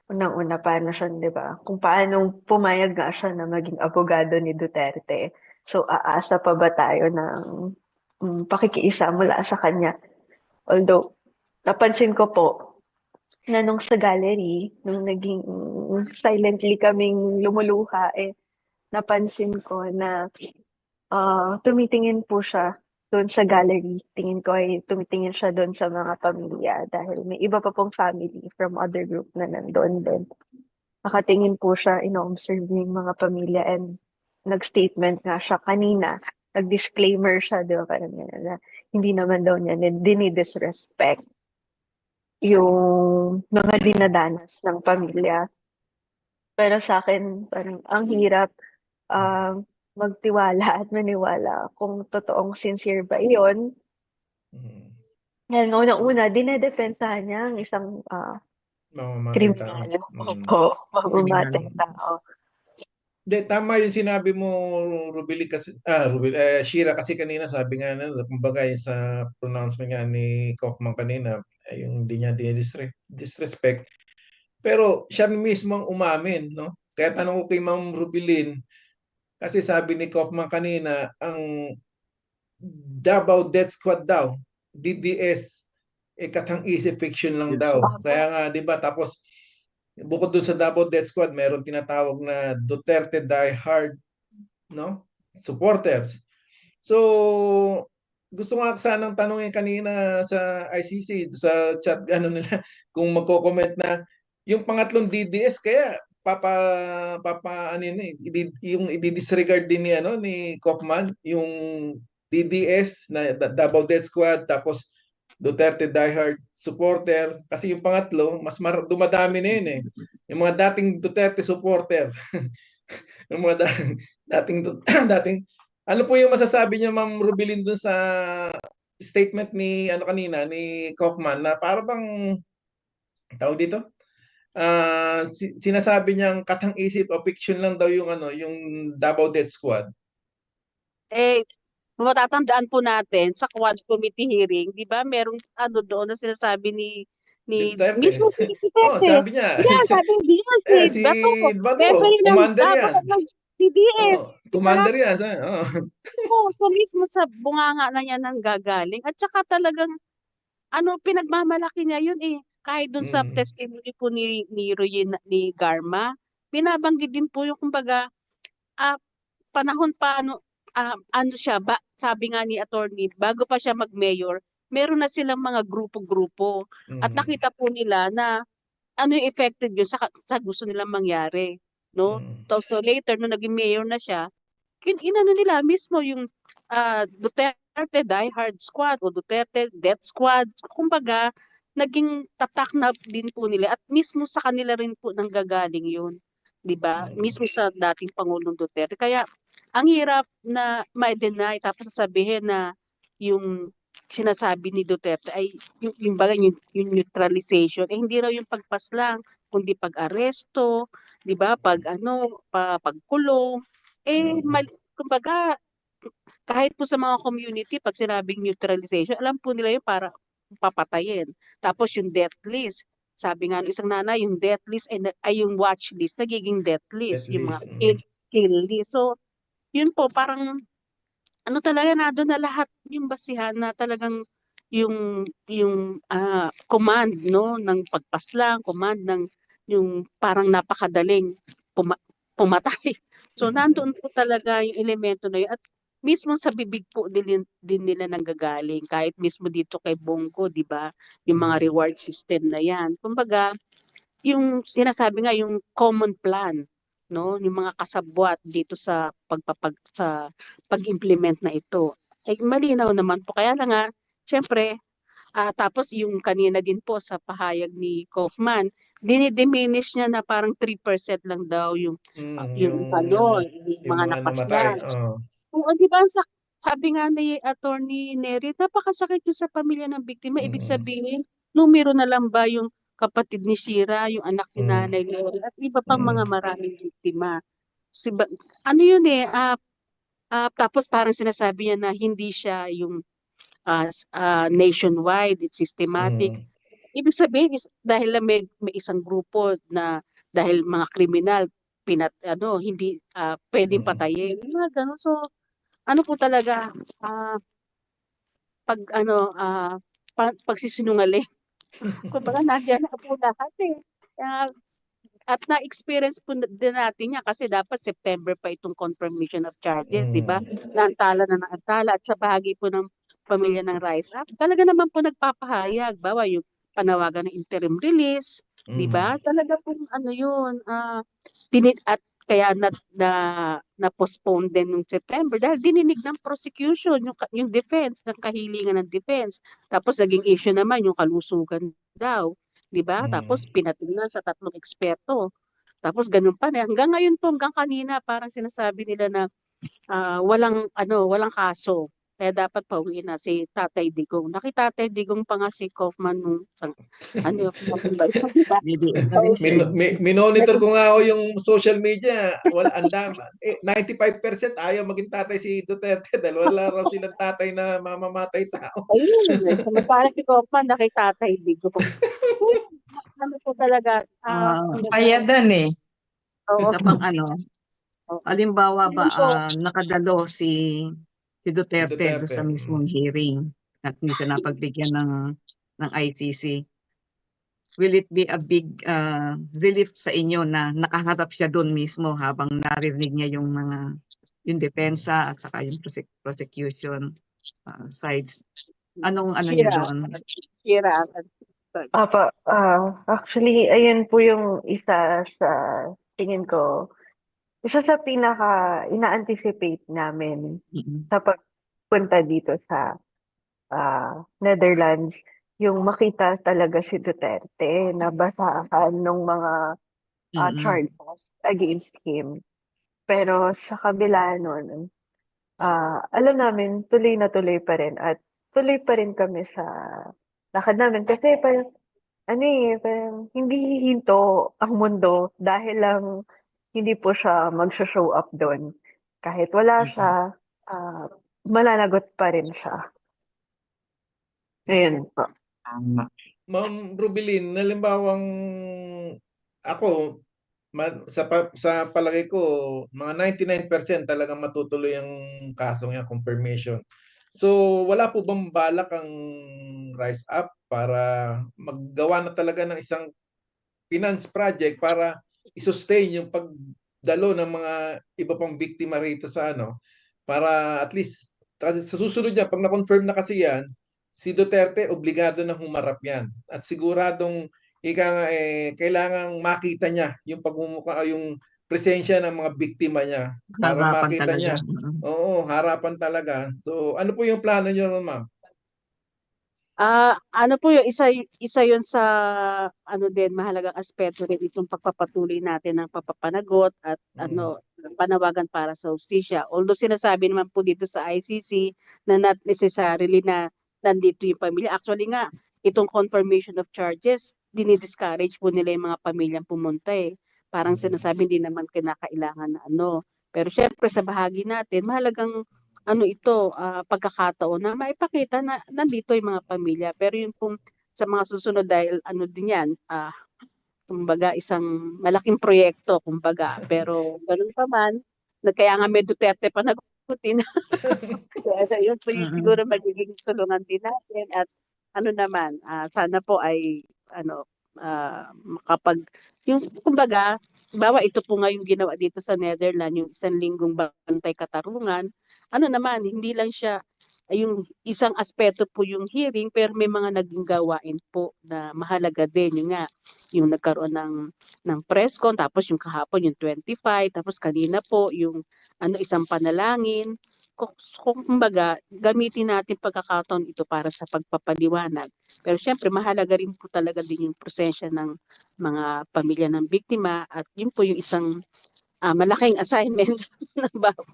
unang-una paano siya, 'di ba? Kung paanong pumayag nga siya na maging abogado ni Duterte. So aasa pa ba tayo ng pakikiisa mula sa kanya? Although napansin ko po na nung sa gallery, nung naging silently kaming lumuluha, napansin ko na tumitingin po siya doon sa gallery. Tingin ko ay tumitingin siya doon sa mga pamilya dahil may iba pa pong family from other group na nandoon din. Nakatingin po siya, ino-observe niya yung mga pamilya and nag-statement nga siya kanina. Nag-disclaimer siya, di ba, parang yan, na hindi naman daw niya dinidisrespect yung mga dinadanas ng pamilya. Pero sa akin, parang ang hirap magtiwala at maniwala kung totoong sincere ba iyon. Dahil una-una, dinedepensahan niya ang isang Mamamatay tao. kriminal. Opo, mamamatay tao. Hindi, tama yung sinabi mo, Rubili, kasi, Shira, kasi kanina sabi nga na, kumbaga yung sa pronouncement nga ni Kaufman kanina, yung hindi niya disrespect. Pero siya mismo ang umamin, no? Kaya tanong ko kay Ma'am Rubilin, kasi sabi ni Kaufman kanina, ang Davao Death Squad daw, DDS, katang-isip fiction lang daw. Kaya nga, di ba, tapos bukod dun sa Davao Death Squad, meron tinatawag na Duterte Die Hard, no? Supporters. So, gusto nga sanang tanungin kanina sa ICC, sa chat, nila, kung magko-comment na yung pangatlong DDS, kaya yung i-disregard din ni Kaufman, yung DDS na Davao Death Squad, tapos Duterte diehard supporter, kasi yung pangatlo mas dumadami na yun yung mga dating Duterte supporter. Yung mga dating ano po yung masasabi niyo, Ma'am Rubilin, dun sa statement ni kanina ni Kaufman na para bang tawag dito? Sinasabi niyang katang-isip o fiction lang daw yung yung Davao Death Squad. Matatandaan po natin sa Quad Committee hearing, 'di ba? Merong doon na sinasabi ni Duterte. mismo si Oh, Duterte. sabi niya. Yeah, sabi niya si Si Bato, Bato, member ng commander yan. ng DDS. Commander yan. Oh. So mismo sa bunganga na niya nang gagaling. At saka talagang pinagmamalaki niya yun kahit dun sa testimony po ni Garma, binabanggit din po yung kumbaga panahon pa sabi nga ni attorney, bago pa siya mag-mayor, meron na silang mga grupo-grupo at nakita po nila na yung effective yun sa gusto nilang mangyari, no? So later nung naging mayor na siya, inano nila mismo yung Duterte Die Hard Squad o Duterte Death Squad. Kumbaga, naging tatak na din po nila at mismo sa kanila rin po nanggagaling yun. 'Di ba? Mismo sa dating Pangulong Duterte. Kaya ang hirap na ma-deny tapos sasabihin na yung sinasabi ni Duterte ay yung neutralization, hindi raw yung pagpaslang, kundi pag-aresto, 'di ba? Pagkulong. Kumbaga, kahit po sa mga community, pag sinabing neutralization, alam po nila yun para papatayin. Tapos yung death list, sabi nga ng isang nanay, yung death list ay yung watch list, nagiging death At list, yung mga least, kill list. So, yun po, parang ano talaga na doon na lahat yung basihan na talagang yung command no ng pagpaslang, command ng yung parang napakadaling pumatay. So nandoon po talaga yung elemento na yun at mismo sa bibig po din nila nanggagaling kahit mismo dito kay Bongo, 'di ba? Yung mga reward system na 'yan. Kumbaga, yung sinasabi nga yung common plan no yung mga kasabwat dito sa sa pag-implement na ito ay malinaw naman po kaya lang nga syempre tapos yung kanina din po sa pahayag ni Kaufman dinidiminish niya na parang 3% lang daw yung ano yung yung mga mga namatay. napaslan. Oo, di ba? Sabi nga ni Attorney Nery, napakasakit yung sa pamilya ng biktima. Ibig Mm, sabihin, numero na lang ba yung kapatid ni Shira, yung anak ni mm, Nanay Lori, at iba pang mga mm, maraming biktima. Ano yun eh, tapos parang sinasabi niya na hindi siya yung nationwide, it's systematic. mm, Ibig sabihin is dahil lang may isang grupo na dahil mga kriminal hindi pwedeng mm. patayin. Mga ganun. So ano po talaga pag pagsisinungaling. Kumbaga nandiyan na po lahat eh. Ah, at na-experience po din natin yan kasi dapat September pa itong confirmation of charges, di ba? Mm, Naantala na naantala at sa bahagi po ng pamilya ng Rise Up, talaga naman po nagpapahayag, bawa yung panawagan ng interim release, di ba? mm, Talaga po ano yun, at kaya na postpone din nung September dahil dininig ng prosecution yung defense ng kahilingan ng defense. Tapos naging issue naman yung kalusugan daw. 'Di ba? Tapos mm. pinatingnan sa tatlong eksperto. Tapos ganun pa na hanggang ngayon po hanggang kanina parang sinasabi nila na walang kaso. Kaya dapat pauwiin na si Tatay Digong. Tatay Digong pa nga si Kaufman nung Kaufman ba yun? Diba? BBM na rin siya. Pauwiin. Minonitor ko nga ako yung social media. Wala, 95% ayaw maging tatay si Duterte dahil wala raw silang tatay na mamamatay tao. Ayun, samantalang si Kaufman Tatay Digong. Ano po talaga, Kaya doon eh. oo. Isa pang ano, Oo. halimbawa ba Yun po. nakadalo si Si Duterte do Duterte. sa mismong hearing at hindi siya napagbigyan ng ICC. Will it be a big relief sa inyo na nakaharap siya doon mismo habang narinig niya yung depensa at saka yung prosecution sides? Anong ano niyo Shira. doon? Shira. Apa, actually, ayun po yung isa sa tingin ko, isa sa pinaka ina-anticipate namin Mm-mm. sa pagpunta dito sa Netherlands, yung makita talaga si Duterte na basahan ng mga Mm-mm. charges against him. Pero sa kabila nun, alam namin tuloy na tuloy pa rin at tuloy pa rin kami sa lakad namin kasi parang parang hindi hihinto ang mundo dahil lang hindi po siya magsho-show up doon. Kahit wala Mm-mm. siya, mananagot pa rin siya. Ayun po. Tama. Ma'am Rubilin, halimbawang ako, sa palagay ko, mga 99% talagang matutuloy ang kasong yan, confirmation. So, wala po bang balak ang Rise Up para maggawa na talaga ng isang finance project para i-sustain yung pagdalo ng mga iba pang biktima rito sa para at least sa susunod niya, pag na-confirm na kasi yan, si Duterte obligado na humarap yan. At siguradong kailangang makita niya yung pagmumukha, yung presensya ng mga biktima niya para Harapan makita talaga. niya. Oo, harapan talaga. So, ano po yung plano niyo, ma'am? Ano po yung isa yun sa din mahalagang aspeto rin itong pagpapatuloy natin ng papapanagot at Mm. panawagan para sa hustisya. Although sinasabi naman po dito sa ICC na not necessarily na nandito yung pamilya. Actually nga, itong confirmation of charges, dinidiscourage po nila yung mga pamilyang pumunta eh. Parang Mm. sinasabi hindi naman kinakailangan na ano. Pero syempre sa bahagi natin, mahalagang pagkakataon na maipakita na nandito yung mga pamilya. Pero yung pong sa mga susunod dahil ano din yan, kumbaga isang malaking proyekto kumbaga. Pero ganun pa man, kaya nga may Duterte pa nagutin. Kaya yun po yung Mm. siguro magiging tulungan din natin at ano naman, sana po ay ano, makapag yung kumbaga, bawa ito po nga yung ginawa dito sa Netherlands, yung 1 linggong bantay katarungan. Ano naman, hindi lang siya yung isang aspeto po yung hearing pero may mga naging gawain po na mahalaga din. Yung nga, yung nagkaroon ng press con, tapos yung kahapon yung 25, tapos kanina po yung isang panalangin. Kumbaga, gamitin natin pagkakataon ito para sa pagpapaliwanag. Pero syempre, mahalaga rin po talaga din yung presensya ng mga pamilya ng biktima at yun po yung isang malaking assignment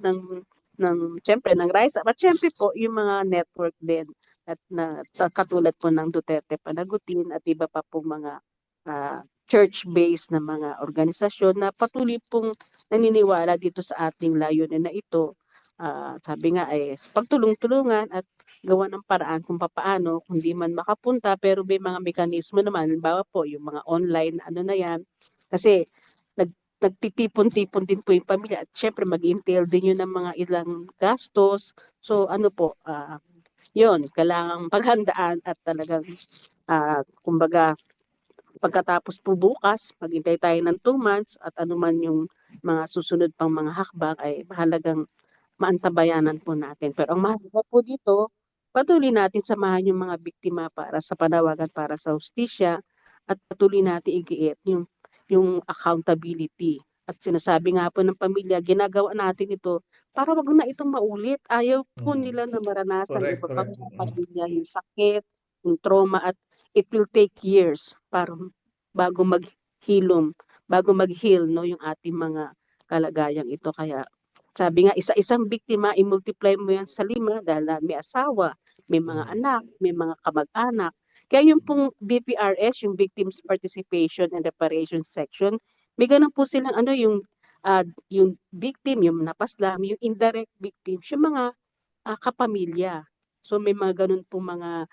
ng syempre ng RISE Up at syempre po yung mga network din at katulad po ng Duterte Panagutin at iba pa po mga church-based na mga organisasyon na patuloy pong naniniwala dito sa ating layunin na ito. Sabi nga ay pagtulong-tulungan at gawa ng paraan kung papaano, kung di man makapunta, pero may mga mekanismo naman, halimbawa po yung mga online, ano na yan, kasi nagtitipon-tipon din po yung pamilya at syempre mag-entail din yun ng mga ilang gastos. So ano po, yun, kailangang paghandaan at talagang, kumbaga, pagkatapos po bukas, maghintay tayo ng 2 months at anuman yung mga susunod pang mga hakbang ay mahalagang maantabayanan po natin. Pero ang mahalaga po dito, patuloy natin samahan yung mga biktima para sa panawagan para sa hustisya at patuloy natin igiit yung accountability. At sinasabi nga po ng pamilya, ginagawa natin ito para wag na itong maulit. Ayaw po nila na maranasan Correct, iba pang correct. mga pamilya yung sakit, yung trauma at it will take years para bago maghilom, bago mag-heal no yung ating mga kalagayang ito. Kaya sabi nga, isa-isang biktima, i-multiply mo yan sa 5 dahil may asawa, may mga anak, may mga kamag-anak. Kaya yung pong BPRS, yung Victims Participation and Reparation Section, may ganun po silang yung victim, yung napaslam, yung indirect victims, yung mga kapamilya. So may mga ganun po mga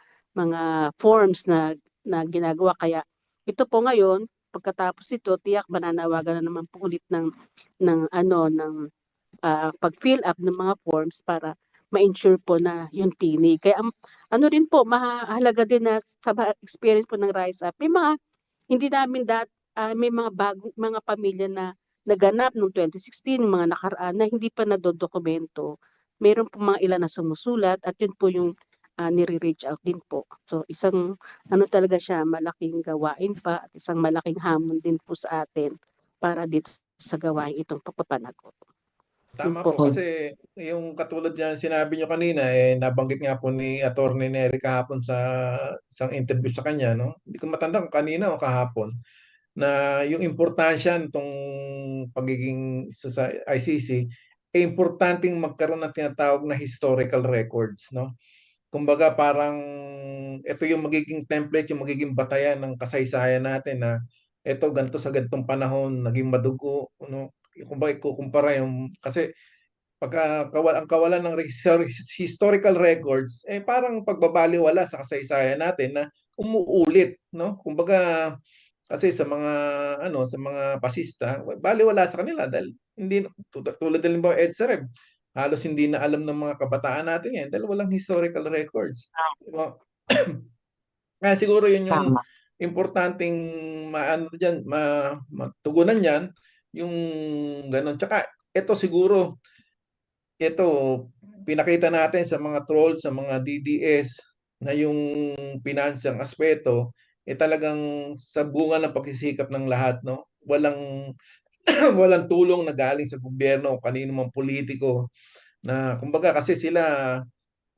forms na ginagawa. Kaya ito po ngayon, pagkatapos ito, tiyak mananawagan na naman po ulit ng pag-fill up ng mga forms para ma-ensure po na yung tinig. Kaya ano rin po, mahalaga din na sa experience po ng Rise Up, may mga hindi namin may mga bagong mga pamilya na naganap noong 2016, yung mga nakaraan na hindi pa nadodokumento. Meron po mga ilan na sumusulat at yun po yung nire-reach out din po. So isang talaga siya, malaking gawain pa at isang malaking hamon din po sa atin para dito sa gawain itong pagpapanagot. Tama po. po kasi yung katulad yan sinabi nyo kanina, nabanggit nga po ni Attorney Nery kahapon sa isang interview sa kanya, no? Hindi ko matanda kung kanina o kahapon, na yung importansya nitong pagiging sa ICC, importanteng magkaroon ng tinatawag na historical records, no? Kumbaga parang ito yung magiging template, yung magiging batayan ng kasaysayan natin na ito ganito sa ganitong panahon naging madugo, no? Kumbaga ikukumpara yung kasi ang kawalan ng historical records parang pagbabaliwala sa kasaysayan natin na umuulit, no? Kumbaga kasi sa mga sa mga pasista, baliwala sa kanila dahil hindi tulad din ba EDSA, halos hindi na alam ng mga kabataan natin yan dahil walang historical records. Di ba? Kaya siguro yun yung Tama. importanteng matugunan yan, yung ganun. Tsaka ito siguro, ito pinakita natin sa mga trolls, sa mga DDS na yung pinansyang aspeto talagang sa bunga ng pagsisikap ng lahat, no? Walang walang tulong na galing sa gobyerno o kanino mang politiko na kumbaga kasi sila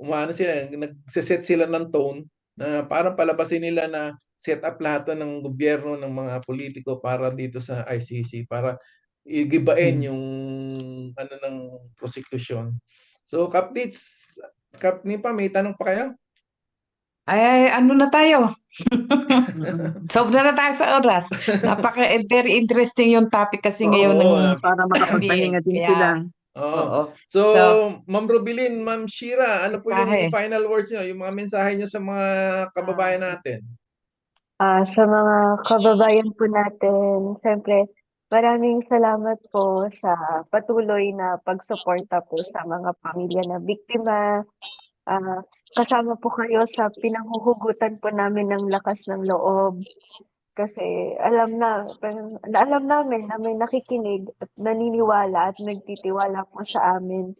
nagse-set sila ng tone na parang palabasin nila na set up lahat to ng gobyerno ng mga politiko para dito sa ICC para igibain yung ng prosecution. So, Kap Nipa, may tanong pa kayo? Ay, ano na tayo? Sobra na tayo sa oras. Very interesting yung topic kasi ngayon ng Oo, Para makapagpahinga din sila. oo. oo. So, So, Ma'am Robilin, Ma'am Shira, ano po yung mensahe. final words niyo, yung mga mensahe niyo sa mga kababayan natin? Sa mga kababayan po natin, siyempre, maraming salamat po sa patuloy na pagsuporta po sa mga pamilya na biktima. Kasama po kayo sa pinanghuhugutan po namin ng lakas ng loob. Kasi alam namin na may nakikinig at naniniwala at nagtitiwala po sa amin.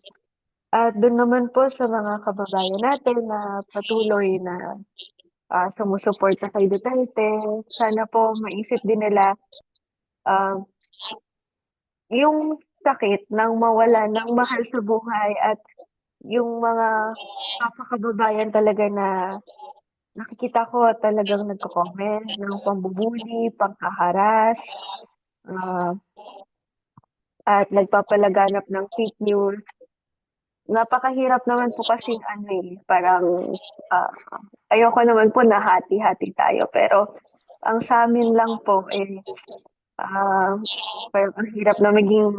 At doon naman po sa mga kababayan natin na patuloy na sumusuporta kay Duterte, sana po maisip din nila ah, yung sakit ng mawala ng mahal sa buhay at yung mga kapakababayan talaga na nakikita ko talagang nagko-comment ng pambubuli, panghaharas, ah, at nagpapalaganap ng fake news. Napakahirap naman po kasing parang ah, ayoko naman po na hati-hati tayo pero ang sa amin lang po parang ang hirap na maging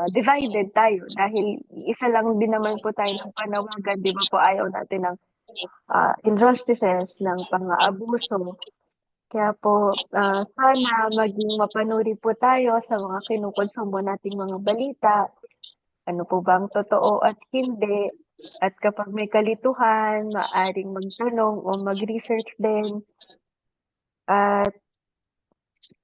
divided tayo dahil isa lang din naman po tayo ng panawagan, 'di ba po ayaw natin ng injustices, ng pang-aabuso. Kaya po sana maging mapanuri po tayo sa mga kinukonsumo nating mga balita. Ano po ba ang totoo at hindi? At kapag may kalituhan, maaring magtanong o mag-research din. At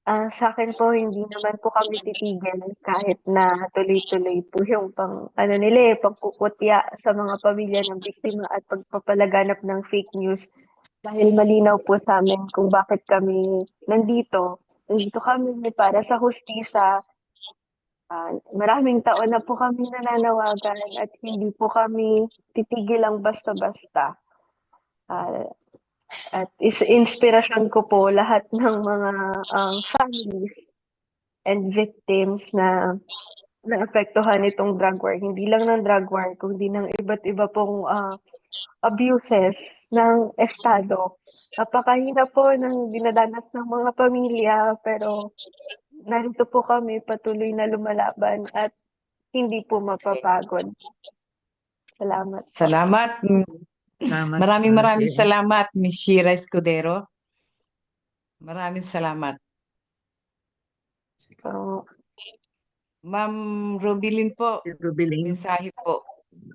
sa'kin po hindi naman po kami titigil kahit na tuloy-tuloy po yung pangkukutya sa mga pamilya ng biktima at pagpapalaganap ng fake news. Dahil malinaw po sa'min kung bakit kami nandito. Nandito kami para sa hustisya. Maraming taon na po kami nananawagan at hindi po kami titigil lang basta-basta. At inspirasyon ko po lahat ng mga families and victims na naapektuhan nitong drug war. Hindi lang ng drug war, kundi ng iba't iba pong abuses ng Estado. Napakahirap po ng dinadanas ng mga pamilya, pero narito po kami patuloy na lumalaban at hindi po mapapagod. Salamat po. Salamat. Salamat, Maraming Ate. salamat, Miss Shira Escudero. Maraming salamat. So, Ma'am Rubilin po, Rubiling. mensahe po.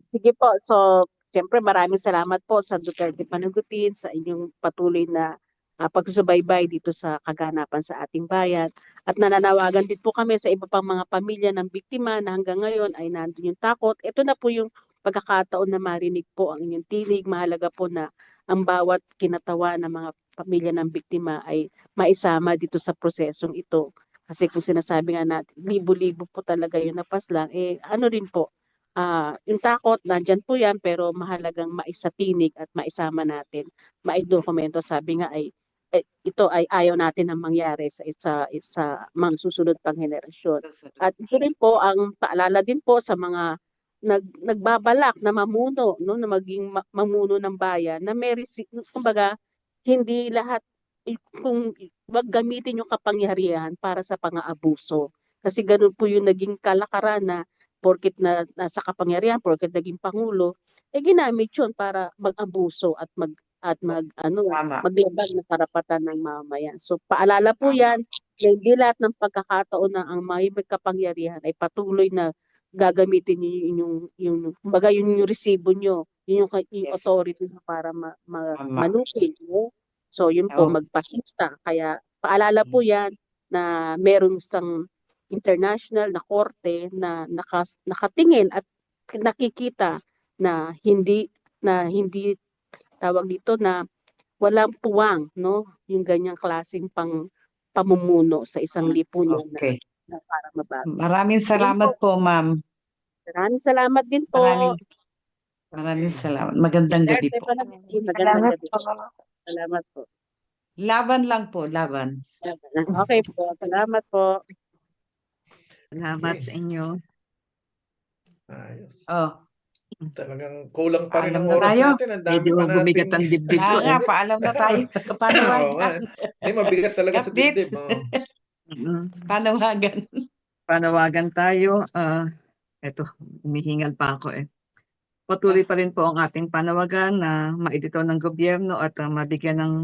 Sige po. So, siyempre maraming salamat po sa Duterte Panagutin sa inyong patuloy na pagsubaybay dito sa kaganapan sa ating bayan. At nananawagan din po kami sa iba pang mga pamilya ng biktima na hanggang ngayon ay nandun yung takot. Ito na po yung pagkakataon na marinig po ang inyong tinig. Mahalaga po na ang bawat kinatawa ng mga pamilya ng biktima ay maisama dito sa prosesong ito. Kasi kung sinasabi nga natin, libo-libo po talaga yung napaslang, ano rin po, yung takot, nandyan po yan, pero mahalagang maisatinig at maisama natin, maidokumento. Sabi nga ay, ito ay ayaw natin na mangyari sa mga susunod pang henerasyon. At ito rin po ang paalala din po sa mga nagbabalak na mamuno, no, na maging mamuno ng bayan, na kumbaga, hindi lahat, kung wag gamitin yung kapangyarihan para sa pang-aabuso. Kasi ganun po yung naging kalakaran na porket nasa kapangyarihan, porket naging pangulo, ginamit yun para mag-abuso at Tama. maglabag ng karapatan ng mamamayan. So paalala po yan na hindi lahat ng pagkakataon na ang may kapangyarihan ay patuloy na gagamitin kumbaga yung resibo nyo, yung Yes. authority nyo para Tama. manupin. No? So yun po, Oo. magpasista. Kaya paalala po yan na merong isang international na korte na nakatingin at nakikita na hindi tawag dito na walang puwang, no, yung ganyang klaseng pamumuno sa isang lipunan Okay. na para mabago. Maraming salamat po, ma'am. Maraming salamat din po. Maraming salamat. Magandang gabi po. Magandang salamat gabi po. po. Salamat po. Laban lang po, laban. Okay po. Salamat po. Salamat sa inyo. Ayos. Oh, Talagang kulang pa rin Paalam ang na oras tayo. natin. Ang dami Medyo pa natin. bumigat ang dibdib ko. kaya nga, paalam na tayo. Oo, Panawagan. Hindi, mabigat talaga sa Updates. dibdib. Oo. Panawagan. Panawagan tayo. Eto, humihingal pa ako eh. Patuloy pa rin po ang ating panawagan na maedito ng gobyerno at mabigyan ng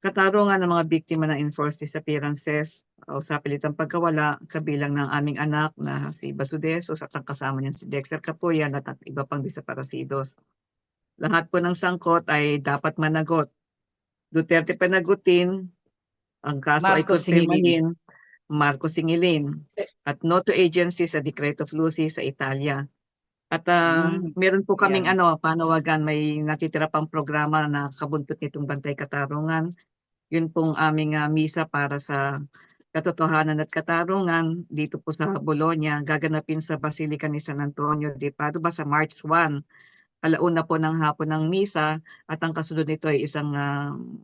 katarungan ng mga biktima ng enforced disappearances o sa pilitang pagkawala, kabilang ng aming anak na si Basudesos at ang kasama niyan si Dexter Capuyan at ang iba pang desaparecidos. Lahat po ng sangkot ay dapat managot. Duterte panagutin, ang kaso ay Marcos Singilin. konfirmahin, Marcos Singilin, at no to agency sa Decreto Flussi sa Italia. At meron po kaming yan. panawagan, may natitira pang programa na kabuntot nitong Bantay Katarungan. Yun pong aming misa para sa katotohanan at katarungan dito po sa Bologna, gaganapin sa Basilica ni San Antonio de Padua sa March 1. Alauna po ng hapon ng misa at ang kasunod nito ay isang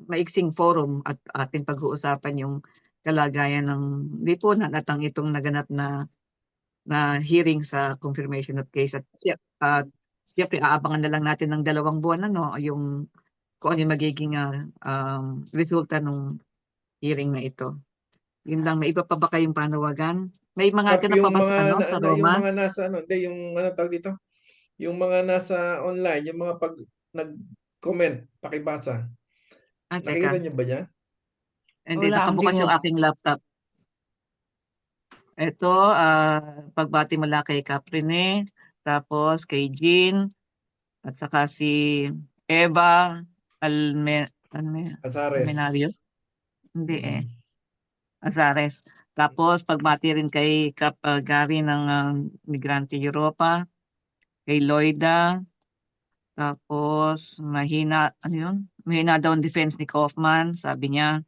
maiksing forum at ating pag-uusapan yung kalagayan ng lipunan at ang itong naganap na hearing sa confirmation of case. At siyempre aabangan na lang natin ng 2 buwan yung kung ano yung magiging resulta ng hearing na ito. Yun lang, may iba pa ba kayong panawagan? May mga Kap, ganun yung pa ba sa, mga sa yung Roma? mga nasa yung tawag dito? Yung mga nasa online, yung mga pag nag-comment, pakibasa. Nakikita Teka. niyo ba 'yan? Hindi, Wala, nakabukas hindi yung mo- aking laptop. Ito, pagbati mula kay Caprine, tapos kay Jean, at saka si Eva Azares. Almenario. Hindi Azares. Tapos pagbati rin kay Gary ng Migrante Europa, kay Loida, tapos mahina daw ang defense ni Kaufman, sabi niya.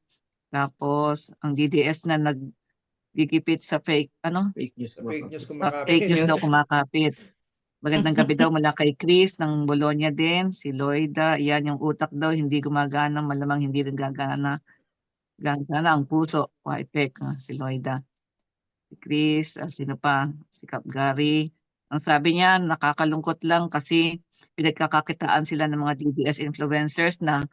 Tapos ang DDS na nagigipit sa fake Fake news fake news daw kumakapit. kumakapit. Magandang gabi daw mula kay Chris ng Bologna din, si Loida, yan yung utak daw hindi gumagana, malamang hindi rin gagana ang puso, si Loida. Si Chris, sino pa? Si Cap Gary. Ang sabi niya, nakakalungkot lang kasi pinagkakakitaan sila ng mga DDS influencers na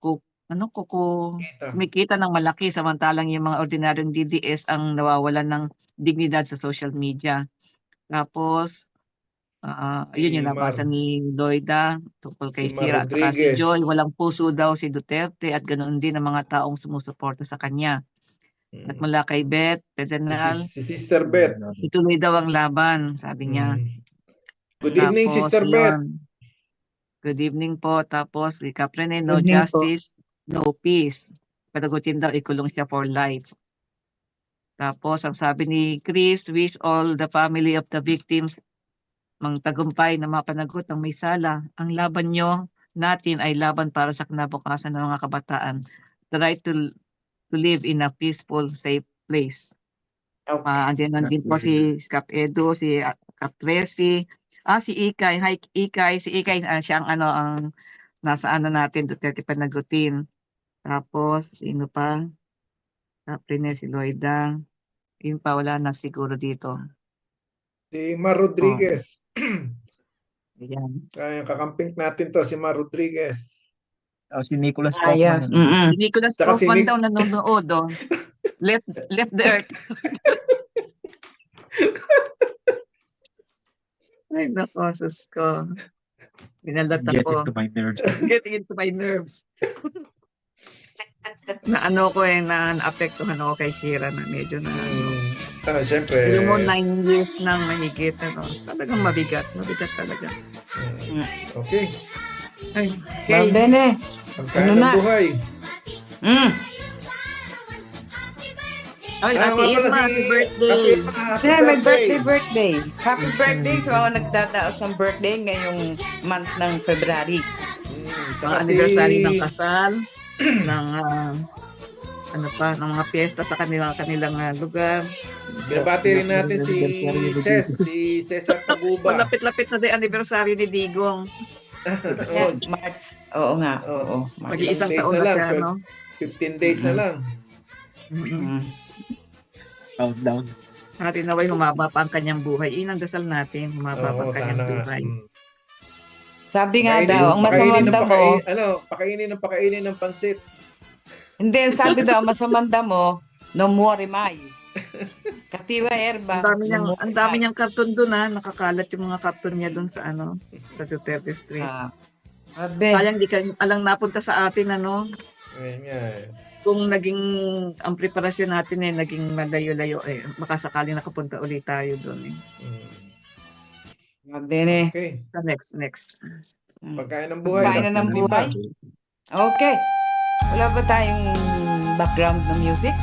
kumikita ng malaki samantalang yung mga ordinaryong DDS ang nawawalan ng dignidad sa social media. Tapos, yun yung nabasa ni Loida tungkol kay Shira at saka si Joy. Walang puso daw si Duterte at ganoon din ang mga taong sumusuporta sa kanya. At mula kay Beth Pedernal, Si Sister Beth. ituloy daw ang laban, sabi niya. Good evening, Tapos, Sister Beth. Good evening po. Tapos, kay Caprine, no Good evening po. justice, no peace. Panagutin daw, ikulong siya for life. Tapos, ang sabi ni Chris, wish all the family of the victims tagumpay na mapanagot ng may sala. Ang laban nyo natin ay laban para sa kinabukasan ng mga kabataan. The right to live in a peaceful, safe place. Andin po si Cap Edo, si Cap Tracy, si Ikay. Hi Ikay, si Ikay siya ang nasa natin, Duterte panagutin. Tapos, sino pa? Caprine, si Loida. Yun pa, wala na siguro dito. Si Mar Rodriguez. Ayan. Kaya kakamping natin to, si Mar Rodriguez. Si Nicholas Ayos. Kaufman. Si Nicholas Tsaka si Kaufman Nick- daw nanonood. Left the earth. Ay, nako, sus ko. Binalat ako. my nerves. Getting into my nerves. Na-apektuhan ako kay Shira na medyo na Siyempre. Yung mo 9 years nang mahigit. Talagang mabigat. Mabigat talaga. Okay. Ay, okay. Barbene. Ang kaya Ano ng na? buhay. Ay, Ah, Ate nga pala Irma, happy birthday. May birthday. Happy birthday. So ako nagdadaos ng birthday ngayong month ng February. Ang anniversary ng kasal, ng ng mga piyesta sa kanilang lugar. Binabati rin natin si Cesar Taguba. Malapit-lapit na din anniversary ni Digong. Yes, March. Oo nga. Oo. March. Mag-iisang days taon na na lang, siya, no? 15 days na lang. Countdown. Natin naway humaba pa ang kanyang buhay. Yun ang dasal natin, humaba pa ang kanyang sana nga. buhay. Sabi nga daw, ang masamang damo, Pakainin ng pansit. hindi, sabi daw, ang masamang damo, no more may. Katiwa erba. Ang dami niyang karton doon nakakalat yung mga karton niya doon sa sa Duterte Street. Sabi, Sayang di ka alang napunta sa atin Ayan nga eh. Kung naging ang preparasyon natin naging malayo-layo makasakali nakapunta ulit tayo doon Mm. Wag din eh. Okay. Sa next. Pagkain ng buhay. Pagkain na ng Lima. buhay. Okay. Wala ba tayong background na music?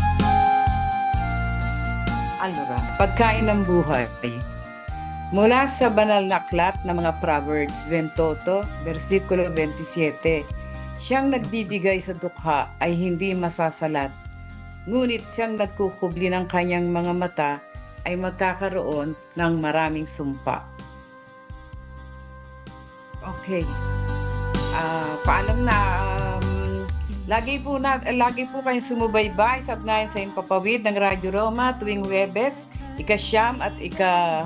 Allora, pagkain ng buhay. Mula sa banal na aklat ng mga Proverbs 28, versikulo 27, siyang nagbibigay sa dukha ay hindi masasalat, ngunit siyang nagkukubli ng kanyang mga mata ay magkakaroon ng maraming sumpa. Okay. Paalam na, lagi po kayong sumubaybay sa Ugnayan sa Himpapawid ng Radyo Roma tuwing Huwebes, ika-9 at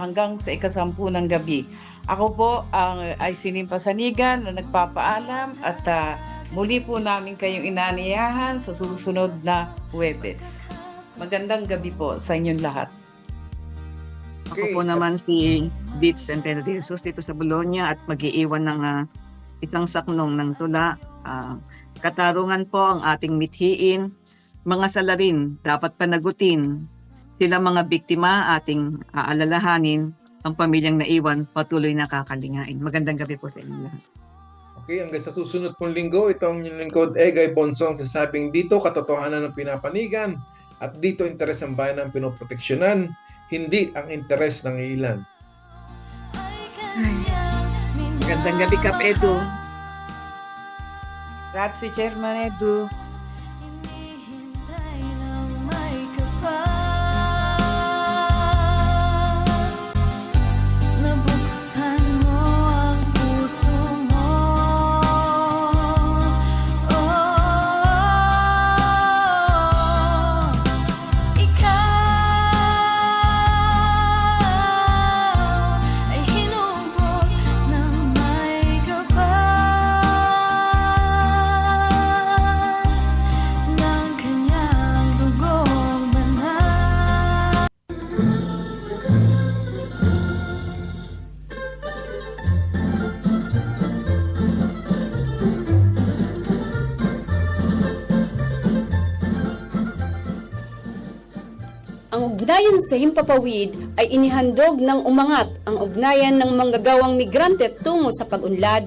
hanggang sa ika-10 ng gabi. Ako po ay sinimpasanigan na nagpapaalam at muli po namin kayong inaaniyahan sa susunod na Huwebes. Magandang gabi po sa inyong lahat. Ako po naman si Dit Centeno de Jesus dito sa Bologna at mag-iiwan ng isang saknong ng tula. Katarungan po ang ating mithiin, mga salarin dapat panagutin, sila mga biktima ating aalalahanin, ang pamilyang naiwan patuloy na kakalingain. Magandang gabi po sa inyo lahat. Okay, hanggang sa susunod pong linggo, ito ang inyong lingkod, Egay Bonsong, sasabing dito katotohanan ng pinapanigan at dito interes ng bayan ang pinoproteksyonan, hindi ang interes ng ilan. Magandang gabi, Kap Edu. Grazie, Chairman Edu. Ang ugnayan sa Himpapawid ay inihandog ng umangat ang ugnayan ng manggagawang migrante tungo sa pag-unlad